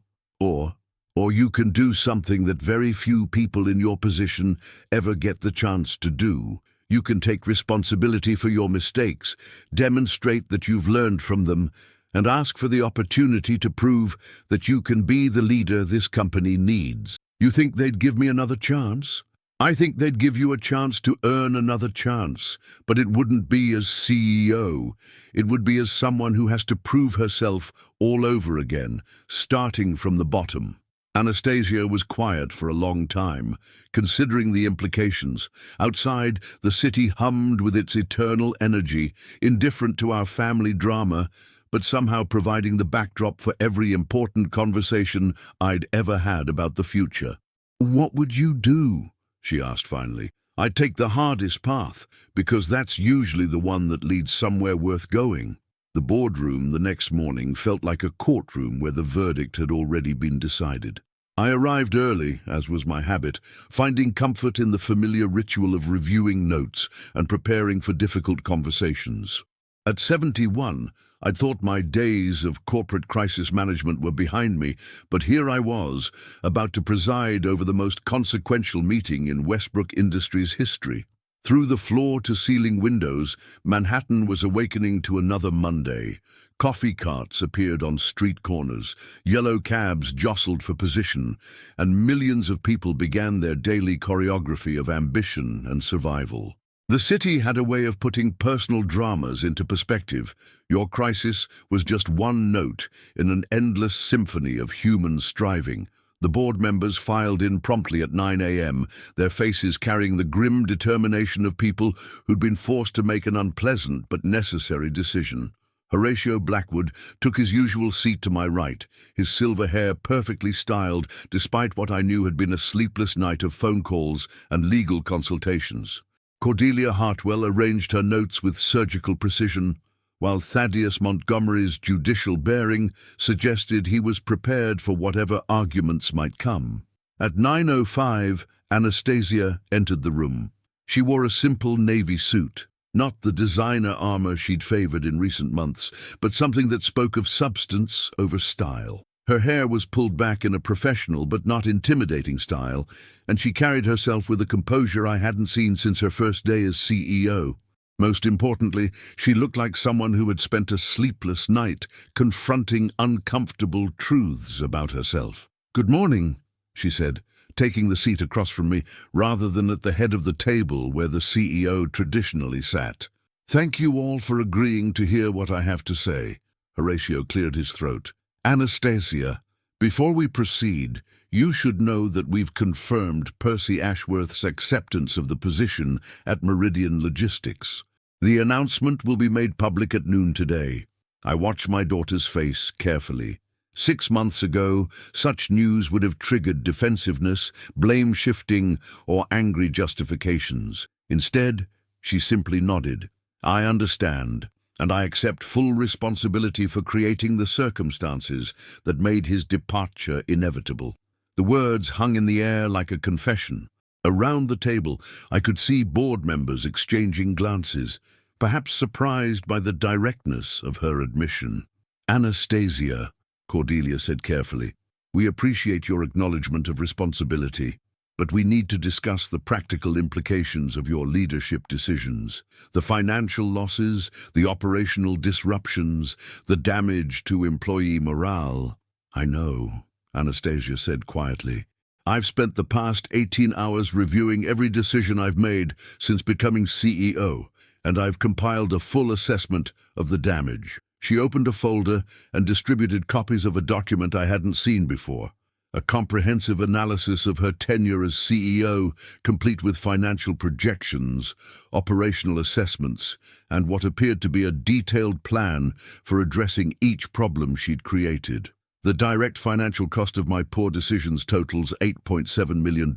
you can do something that very few people in your position ever get the chance to do. You can take responsibility for your mistakes, demonstrate that you've learned from them, and ask for the opportunity to prove that you can be the leader this company needs." "You think they'd give me another chance?" "I think they'd give you a chance to earn another chance, but it wouldn't be as CEO. It would be as someone who has to prove herself all over again, starting from the bottom." Anastasia was quiet for a long time, considering the implications. Outside, the city hummed with its eternal energy, indifferent to our family drama, but somehow providing the backdrop for every important conversation I'd ever had about the future. "What would you do?" she asked finally. "I'd take the hardest path, because that's usually the one that leads somewhere worth going." The boardroom the next morning felt like a courtroom where the verdict had already been decided. I arrived early, as was my habit, finding comfort in the familiar ritual of reviewing notes and preparing for difficult conversations. At 71, I'd thought my days of corporate crisis management were behind me, but here I was, about to preside over the most consequential meeting in Westbrook Industries history. Through the floor-to-ceiling windows, Manhattan was awakening to another Monday. Coffee carts appeared on street corners, yellow cabs jostled for position, and millions of people began their daily choreography of ambition and survival. The city had a way of putting personal dramas into perspective. Your crisis was just one note in an endless symphony of human striving. The board members filed in promptly at 9 a.m., their faces carrying the grim determination of people who'd been forced to make an unpleasant but necessary decision. Horatio Blackwood took his usual seat to my right, his silver hair perfectly styled despite what I knew had been a sleepless night of phone calls and legal consultations. Cordelia Hartwell arranged her notes with surgical precision, while Thaddeus Montgomery's judicial bearing suggested he was prepared for whatever arguments might come. At 9:05, Anastasia entered the room. She wore a simple navy suit, not the designer armor she'd favored in recent months, but something that spoke of substance over style. Her hair was pulled back in a professional but not intimidating style, and she carried herself with a composure I hadn't seen since her first day as CEO. Most importantly, she looked like someone who had spent a sleepless night confronting uncomfortable truths about herself. "Good morning," she said, taking the seat across from me rather than at the head of the table where the CEO traditionally sat. "Thank you all for agreeing to hear what I have to say." Horatio cleared his throat. "Anastasia, before we proceed, you should know that we've confirmed Percy Ashworth's acceptance of the position at Meridian Logistics. The announcement will be made public at noon today." I watched my daughter's face carefully. 6 months ago, such news would have triggered defensiveness, blame-shifting, or angry justifications. Instead, she simply nodded. "I understand, and I accept full responsibility for creating the circumstances that made his departure inevitable." The words hung in the air like a confession. Around the table, I could see board members exchanging glances, perhaps surprised by the directness of her admission. "Anastasia," Cordelia said carefully, "we appreciate your acknowledgement of responsibility, but we need to discuss the practical implications of your leadership decisions. The financial losses, the operational disruptions, the damage to employee morale." "I know," Anastasia said quietly. "I've spent the past 18 hours reviewing every decision I've made since becoming CEO, and I've compiled a full assessment of the damage." She opened a folder and distributed copies of a document I hadn't seen before. A comprehensive analysis of her tenure as CEO, complete with financial projections, operational assessments, and what appeared to be a detailed plan for addressing each problem she'd created. The direct financial cost of my poor decisions totals $8.7 million,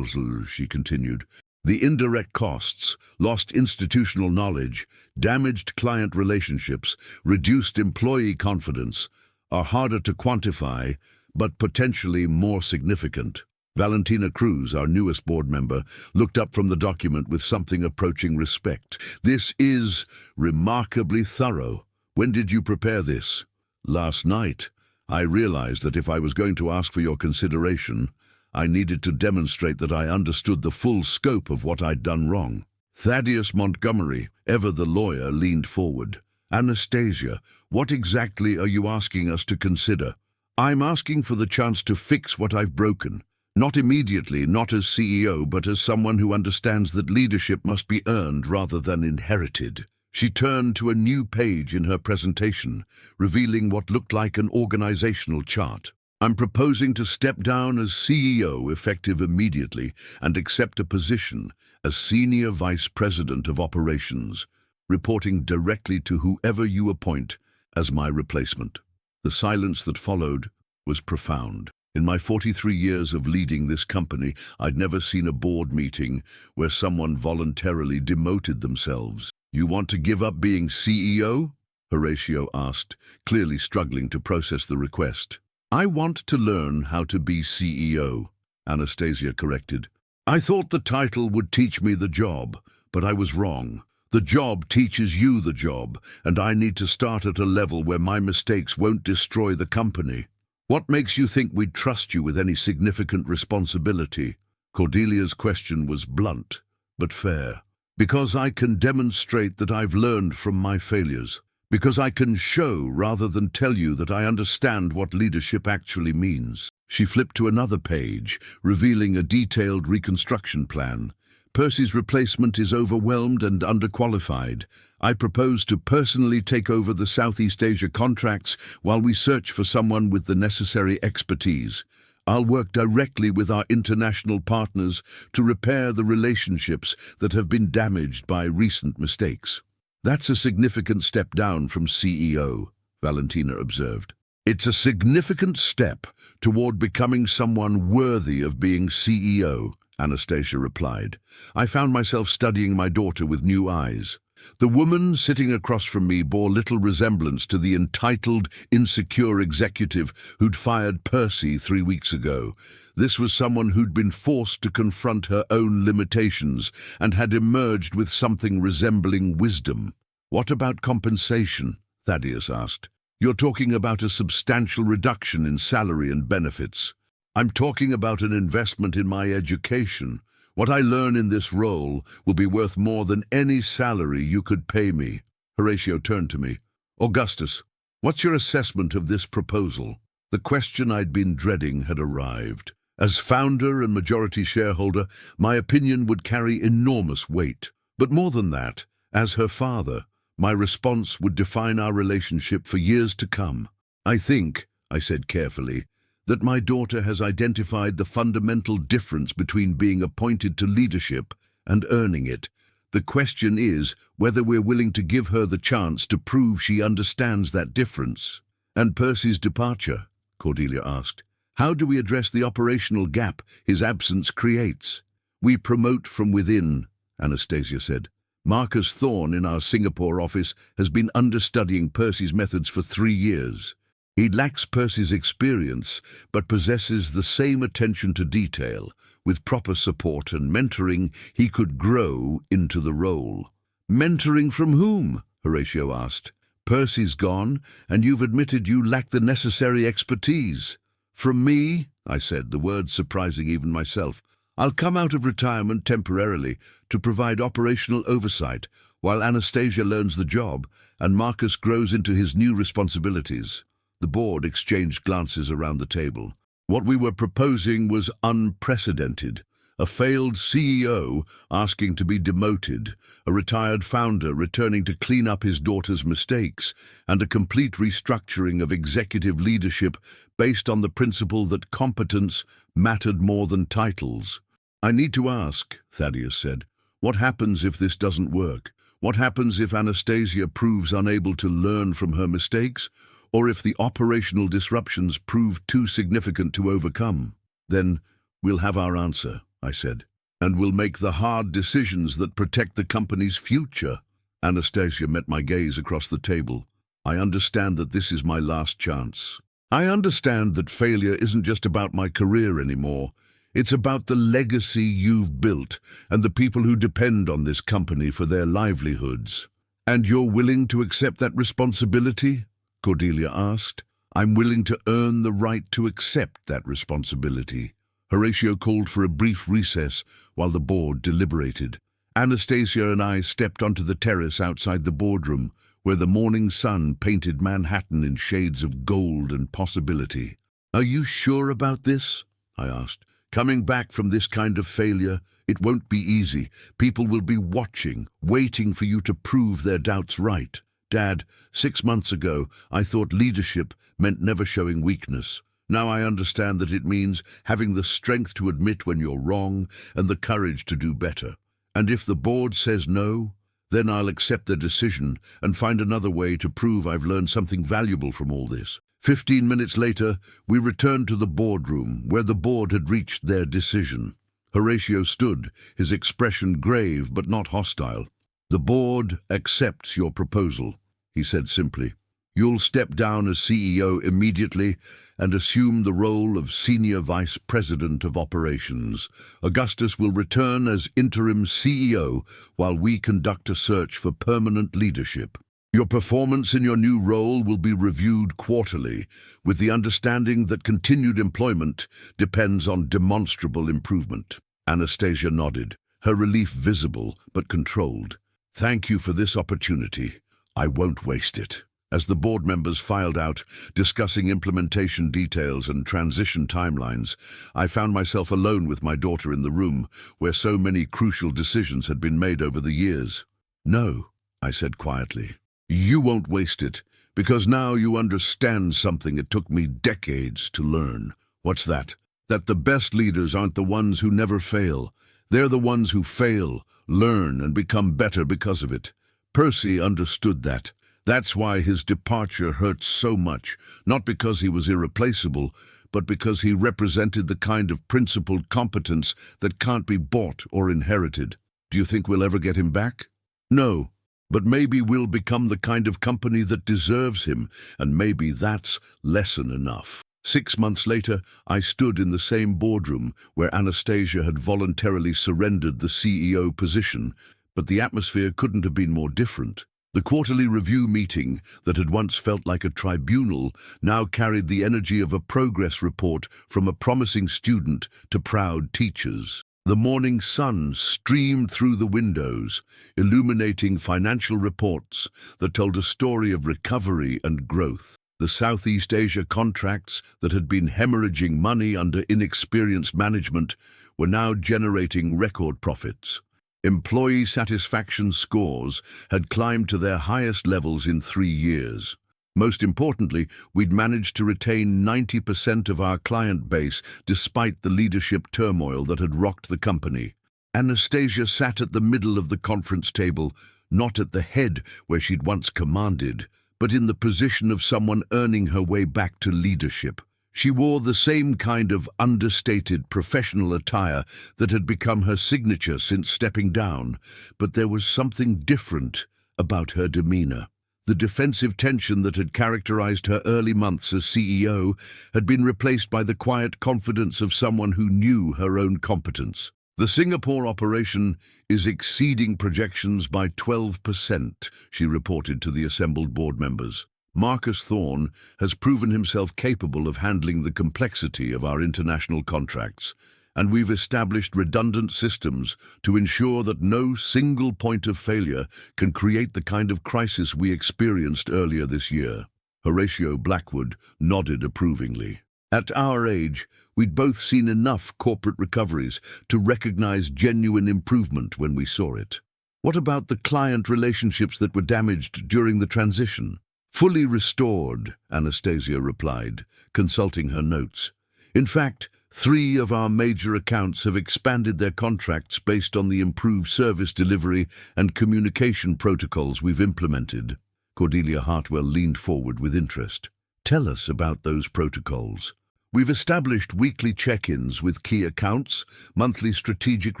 she continued. The indirect costs, lost institutional knowledge, damaged client relationships, reduced employee confidence, are harder to quantify, but potentially more significant. Valentina Cruz, our newest board member, looked up from the document with something approaching respect. This is remarkably thorough. When did you prepare this? Last night. I realized that if I was going to ask for your consideration, I needed to demonstrate that I understood the full scope of what I'd done wrong. Thaddeus Montgomery, ever the lawyer, leaned forward. Anastasia, what exactly are you asking us to consider? I'm asking for the chance to fix what I've broken. Not immediately, not as CEO, but as someone who understands that leadership must be earned rather than inherited. She turned to a new page in her presentation, revealing what looked like an organizational chart. I'm proposing to step down as CEO effective immediately and accept a position as Senior Vice President of Operations, reporting directly to whoever you appoint as my replacement. The silence that followed was profound. In my 43 years of leading this company, I'd never seen a board meeting where someone voluntarily demoted themselves. You want to give up being CEO? Horatio asked, clearly struggling to process the request. I want to learn how to be CEO, Anastasia corrected. I thought the title would teach me the job, but I was wrong. The job teaches you the job, and I need to start at a level where my mistakes won't destroy the company. What makes you think we'd trust you with any significant responsibility? Cordelia's question was blunt, but fair. Because I can demonstrate that I've learned from my failures. Because I can show rather than tell you that I understand what leadership actually means. She flipped to another page, revealing a detailed reconstruction plan. Percy's replacement is overwhelmed and underqualified. I propose to personally take over the Southeast Asia contracts while we search for someone with the necessary expertise. I'll work directly with our international partners to repair the relationships that have been damaged by recent mistakes. That's a significant step down from CEO, Valentina observed. It's a significant step toward becoming someone worthy of being CEO, Anastasia replied. I found myself studying my daughter with new eyes. The woman sitting across from me bore little resemblance to the entitled, insecure executive who'd fired Percy 3 weeks ago. This was someone who'd been forced to confront her own limitations and had emerged with something resembling wisdom. What about compensation? Thaddeus asked. You're talking about a substantial reduction in salary and benefits. I'm talking about an investment in my education. What I learn in this role will be worth more than any salary you could pay me. Horatio turned to me. Augustus, what's your assessment of this proposal? The question I'd been dreading had arrived. As founder and majority shareholder, my opinion would carry enormous weight. But more than that, as her father, my response would define our relationship for years to come. I think, I said carefully, that my daughter has identified the fundamental difference between being appointed to leadership and earning it. The question is whether we're willing to give her the chance to prove she understands that difference. And Percy's departure, Cordelia asked. How do we address the operational gap his absence creates? We promote from within, Anastasia said. Marcus Thorne in our Singapore office has been understudying Percy's methods for 3 years. He lacks Percy's experience, but possesses the same attention to detail. With proper support and mentoring, he could grow into the role. Mentoring from whom? Horatio asked. Percy's gone, and you've admitted you lack the necessary expertise. From me, I said, the words surprising even myself. I'll come out of retirement temporarily to provide operational oversight while Anastasia learns the job and Marcus grows into his new responsibilities. The board exchanged glances around the table. What we were proposing was unprecedented, A failed CEO asking to be demoted, a retired founder returning to clean up his daughter's mistakes, and a complete restructuring of executive leadership based on the principle that competence mattered more than titles. "I need to ask," Thaddeus said, "what happens if this doesn't work? What happens if Anastasia proves unable to learn from her mistakes, or if the operational disruptions prove too significant to overcome?" "Then we'll have our answer," I said, "and we'll make the hard decisions that protect the company's future." Anastasia met my gaze across the table. "I understand that this is my last chance. I understand that failure isn't just about my career anymore. It's about the legacy you've built and the people who depend on this company for their livelihoods." "And you're willing to accept that responsibility?" Cordelia asked. "I'm willing to earn the right to accept that responsibility." Horatio called for a brief recess while the board deliberated. Anastasia and I stepped onto the terrace outside the boardroom, where the morning sun painted Manhattan in shades of gold and possibility. "Are you sure about this?" I asked. "Coming back from this kind of failure, it won't be easy. People will be watching, waiting for you to prove their doubts right." "Dad, 6 months ago, I thought leadership meant never showing weakness. Now I understand that it means having the strength to admit when you're wrong and the courage to do better. And if the board says no, then I'll accept their decision and find another way to prove I've learned something valuable from all this." 15 minutes later, we returned to the boardroom, where the board had reached their decision. Horatio stood, his expression grave but not hostile. "The board accepts your proposal," he said simply. "You'll step down as CEO immediately and assume the role of Senior Vice President of Operations. Augustus will return as interim CEO while we conduct a search for permanent leadership. Your performance in your new role will be reviewed quarterly, with the understanding that continued employment depends on demonstrable improvement." Anastasia nodded, her relief visible but controlled. "Thank you for this opportunity. I won't waste it." As the board members filed out, discussing implementation details and transition timelines, I found myself alone with my daughter in the room where so many crucial decisions had been made over the years. "No," I said quietly. "You won't waste it, because now you understand something it took me decades to learn." "What's that?" "That the best leaders aren't the ones who never fail. They're the ones who fail, learn, and become better because of it. Percy understood that. That's why his departure hurts so much, not because he was irreplaceable, but because he represented the kind of principled competence that can't be bought or inherited." "Do you think we'll ever get him back?" "No, but maybe we'll become the kind of company that deserves him, and maybe that's lesson enough." 6 months later, I stood in the same boardroom where Anastasia had voluntarily surrendered the CEO position, but the atmosphere couldn't have been more different. The quarterly review meeting that had once felt like a tribunal now carried the energy of a progress report from a promising student to proud teachers. The morning sun streamed through the windows, illuminating financial reports that told a story of recovery and growth. The Southeast Asia contracts that had been hemorrhaging money under inexperienced management were now generating record profits. Employee satisfaction scores had climbed to their highest levels in 3 years. Most importantly, we'd managed to retain 90% of our client base despite the leadership turmoil that had rocked the company. Anastasia sat at the middle of the conference table, not at the head where she'd once commanded, but in the position of someone earning her way back to leadership. She wore the same kind of understated professional attire that had become her signature since stepping down, but there was something different about her demeanor. The defensive tension that had characterized her early months as CEO had been replaced by the quiet confidence of someone who knew her own competence. "The Singapore operation is exceeding projections by 12%, she reported to the assembled board members. "Marcus Thorne has proven himself capable of handling the complexity of our international contracts, and we've established redundant systems to ensure that no single point of failure can create the kind of crisis we experienced earlier this year." Horatio Blackwood nodded approvingly. At our age, we'd both seen enough corporate recoveries to recognize genuine improvement when we saw it. What about the client relationships that were damaged during the transition? Fully restored, Anastasia replied, consulting her notes. In fact, 3 of our major accounts have expanded their contracts based on the improved service delivery and communication protocols we've implemented. Cordelia Hartwell leaned forward with interest. Tell us about those protocols. We've established weekly check-ins with key accounts, monthly strategic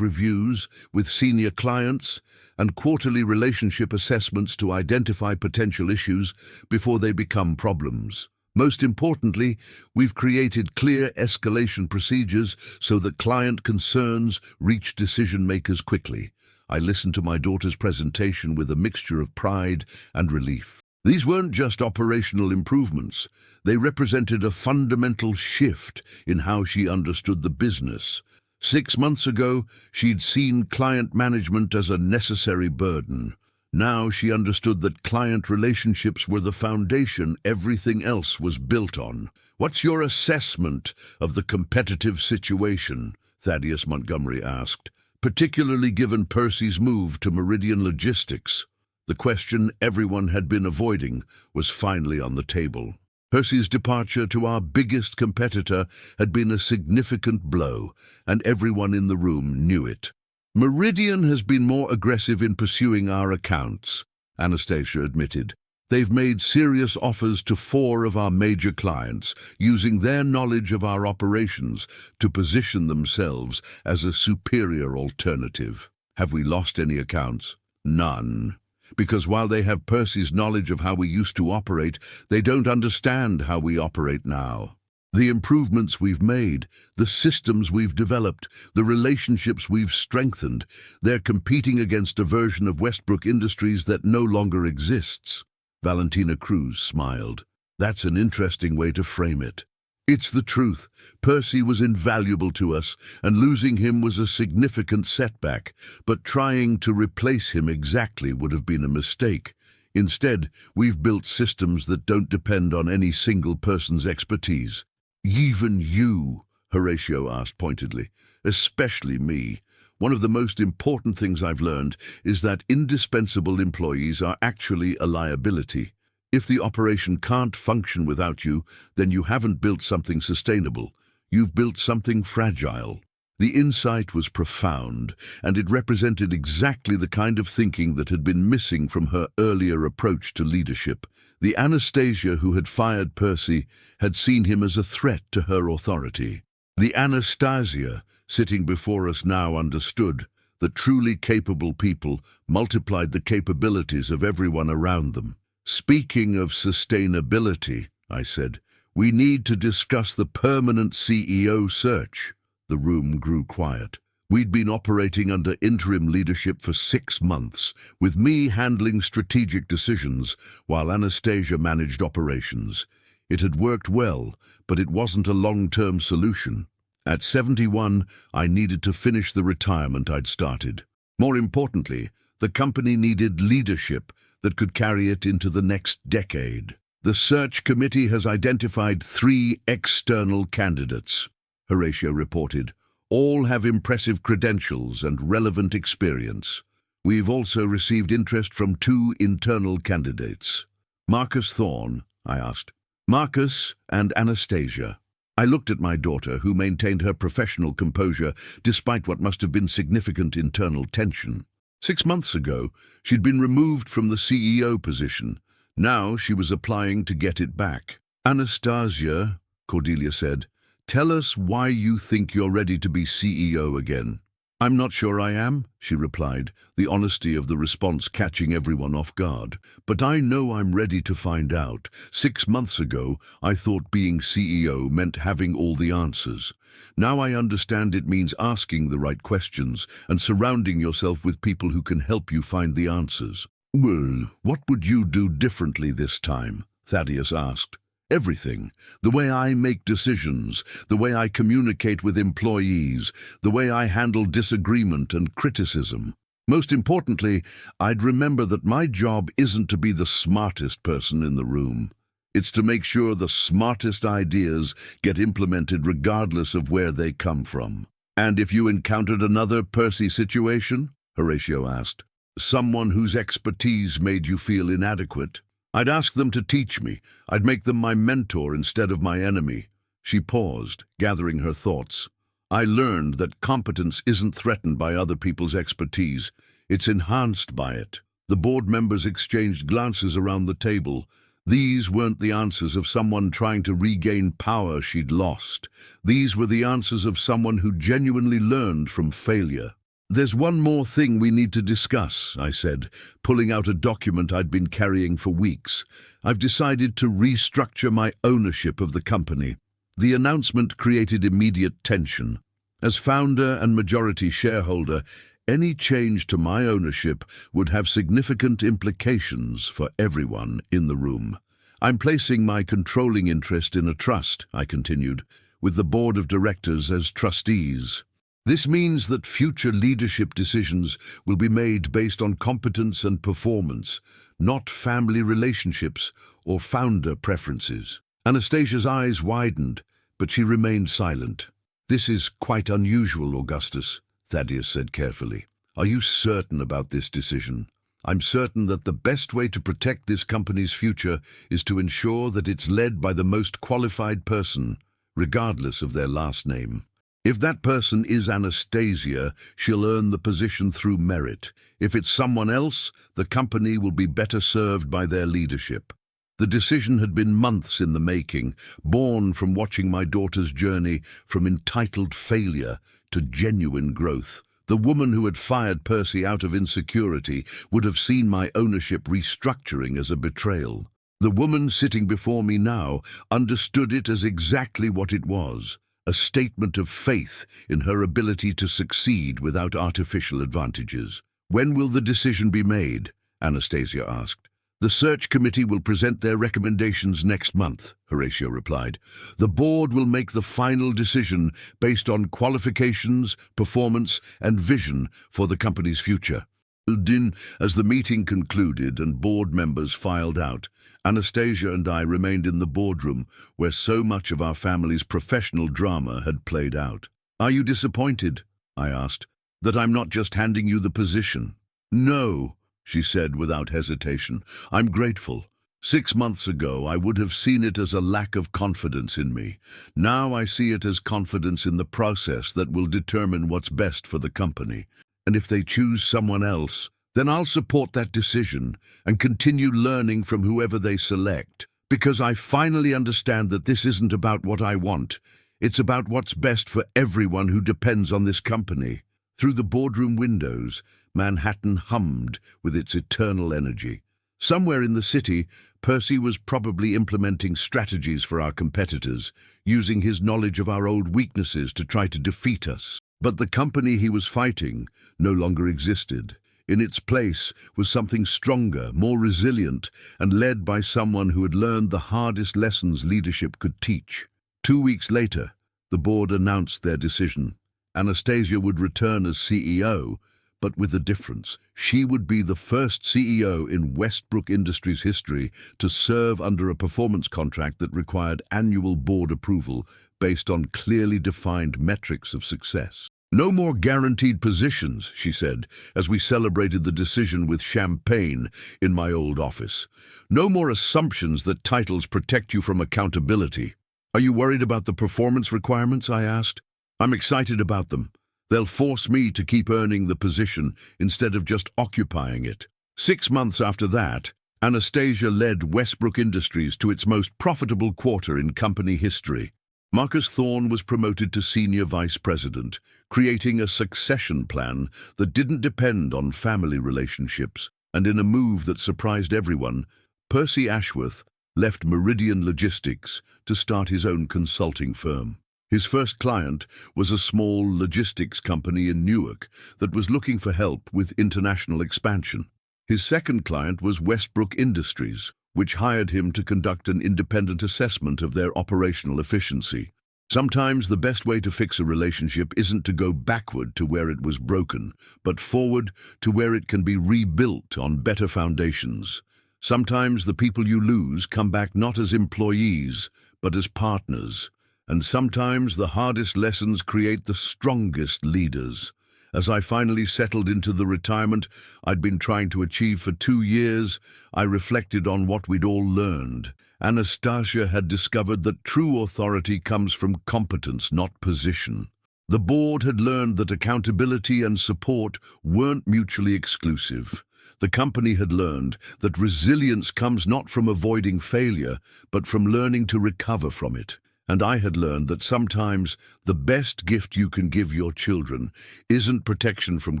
reviews with senior clients, and quarterly relationship assessments to identify potential issues before they become problems. Most importantly, we've created clear escalation procedures so that client concerns reach decision-makers quickly. I listened to my daughter's presentation with a mixture of pride and relief. These weren't just operational improvements. They represented a fundamental shift in how she understood the business. 6 months ago, she'd seen client management as a necessary burden. Now she understood that client relationships were the foundation everything else was built on. What's your assessment of the competitive situation? Thaddeus Montgomery asked, particularly given Percy's move to Meridian Logistics. The question everyone had been avoiding was finally on the table. Percy's departure to our biggest competitor had been a significant blow, and everyone in the room knew it. Meridian has been more aggressive in pursuing our accounts, Anastasia admitted. They've made serious offers to 4 of our major clients, using their knowledge of our operations to position themselves as a superior alternative. Have we lost any accounts? None. Because while they have Percy's knowledge of how we used to operate, they don't understand how we operate now. The improvements we've made, the systems we've developed, the relationships we've strengthened, they're competing against a version of Westbrook Industries that no longer exists. Valentina Cruz smiled. That's an interesting way to frame it. It's the truth. Percy was invaluable to us, and losing him was a significant setback, but trying to replace him exactly would have been a mistake. Instead, we've built systems that don't depend on any single person's expertise. Even you, Horatio asked pointedly, especially me. One of the most important things I've learned is that indispensable employees are actually a liability. If the operation can't function without you, then you haven't built something sustainable. You've built something fragile. The insight was profound, and it represented exactly the kind of thinking that had been missing from her earlier approach to leadership. The Anastasia who had fired Percy had seen him as a threat to her authority. The Anastasia sitting before us now understood that truly capable people multiplied the capabilities of everyone around them. Speaking of sustainability, I said, we need to discuss the permanent CEO search. The room grew quiet. We'd been operating under interim leadership for 6 months, with me handling strategic decisions while Anastasia managed operations. It had worked well, but it wasn't a long-term solution. At 71, I needed to finish the retirement I'd started. More importantly, the company needed leadership that could carry it into the next decade. The search committee has identified 3 external candidates, Horatio reported. All have impressive credentials and relevant experience. We've also received interest from 2 internal candidates. Marcus Thorne, I asked. Marcus and Anastasia. I looked at my daughter, who maintained her professional composure despite what must have been significant internal tension. 6 months ago, she'd been removed from the CEO position. Now she was applying to get it back. Anastasia, Cordelia said, tell us why you think you're ready to be CEO again. I'm not sure I am, she replied, the honesty of the response catching everyone off guard. But I know I'm ready to find out. 6 months ago, I thought being CEO meant having all the answers. Now I understand it means asking the right questions and surrounding yourself with people who can help you find the answers. Well, what would you do differently this time? Thaddeus asked. Everything. The way I make decisions, the way I communicate with employees, the way I handle disagreement and criticism. Most importantly, I'd remember that my job isn't to be the smartest person in the room. It's to make sure the smartest ideas get implemented regardless of where they come from. And if you encountered another Percy situation? Horatio asked. Someone whose expertise made you feel inadequate? I'd ask them to teach me. I'd make them my mentor instead of my enemy. She paused, gathering her thoughts. I learned that competence isn't threatened by other people's expertise. It's enhanced by it. The board members exchanged glances around the table. These weren't the answers of someone trying to regain power she'd lost. These were the answers of someone who genuinely learned from failure. There's one more thing we need to discuss, I said, pulling out a document I'd been carrying for weeks. I've decided to restructure my ownership of the company. The announcement created immediate tension. As founder and majority shareholder, any change to my ownership would have significant implications for everyone in the room. I'm placing my controlling interest in a trust, I continued, with the board of directors as trustees. This means that future leadership decisions will be made based on competence and performance, not family relationships or founder preferences. Anastasia's eyes widened, but she remained silent. This is quite unusual, Augustus, Thaddeus said carefully. Are you certain about this decision? I'm certain that the best way to protect this company's future is to ensure that it's led by the most qualified person, regardless of their last name. If that person is Anastasia, she'll earn the position through merit. If it's someone else, the company will be better served by their leadership. The decision had been months in the making, born from watching my daughter's journey from entitled failure to genuine growth. The woman who had fired Percy out of insecurity would have seen my ownership restructuring as a betrayal. The woman sitting before me now understood it as exactly what it was, a statement of faith in her ability to succeed without artificial advantages. When will the decision be made? Anastasia asked. The search committee will present their recommendations next month, Horatio replied. The board will make the final decision based on qualifications, performance, and vision for the company's future. As the meeting concluded and board members filed out, Anastasia and I remained in the boardroom where so much of our family's professional drama had played out. Are you disappointed? I asked. That I'm not just handing you the position? No, she said without hesitation. I'm grateful. 6 months ago, I would have seen it as a lack of confidence in me. Now I see it as confidence in the process that will determine what's best for the company. And if they choose someone else, then I'll support that decision and continue learning from whoever they select, because I finally understand that this isn't about what I want. It's about what's best for everyone who depends on this company. Through the boardroom windows, Manhattan hummed with its eternal energy. Somewhere in the city, Percy was probably implementing strategies for our competitors, using his knowledge of our old weaknesses to try to defeat us. But the company he was fighting no longer existed. In its place was something stronger, more resilient, and led by someone who had learned the hardest lessons leadership could teach. 2 weeks later, the board announced their decision. Anastasia would return as CEO, but with a difference. She would be the first CEO in Westbrook Industries history to serve under a performance contract that required annual board approval based on clearly defined metrics of success. No more guaranteed positions, she said, as we celebrated the decision with champagne in my old office. No more assumptions that titles protect you from accountability. Are you worried about the performance requirements? I asked. I'm excited about them. They'll force me to keep earning the position instead of just occupying it. 6 months after that, Anastasia led Westbrook Industries to its most profitable quarter in company history. Marcus Thorne was promoted to Senior Vice President, creating a succession plan that didn't depend on family relationships, and in a move that surprised everyone, Percy Ashworth left Meridian Logistics to start his own consulting firm. His first client was a small logistics company in Newark that was looking for help with international expansion. His second client was Westbrook Industries, which hired him to conduct an independent assessment of their operational efficiency. Sometimes the best way to fix a relationship isn't to go backward to where it was broken, but forward to where it can be rebuilt on better foundations. Sometimes the people you lose come back not as employees, but as partners. And sometimes the hardest lessons create the strongest leaders. As I finally settled into the retirement I'd been trying to achieve for 2 years, I reflected on what we'd all learned. Anastasia had discovered that true authority comes from competence, not position. The board had learned that accountability and support weren't mutually exclusive. The company had learned that resilience comes not from avoiding failure, but from learning to recover from it. And I had learned that sometimes the best gift you can give your children isn't protection from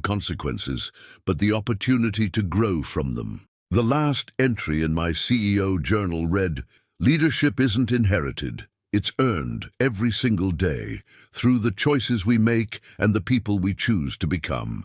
consequences, but the opportunity to grow from them. The last entry in my CEO journal read, "Leadership isn't inherited. It's earned every single day through the choices we make and the people we choose to become."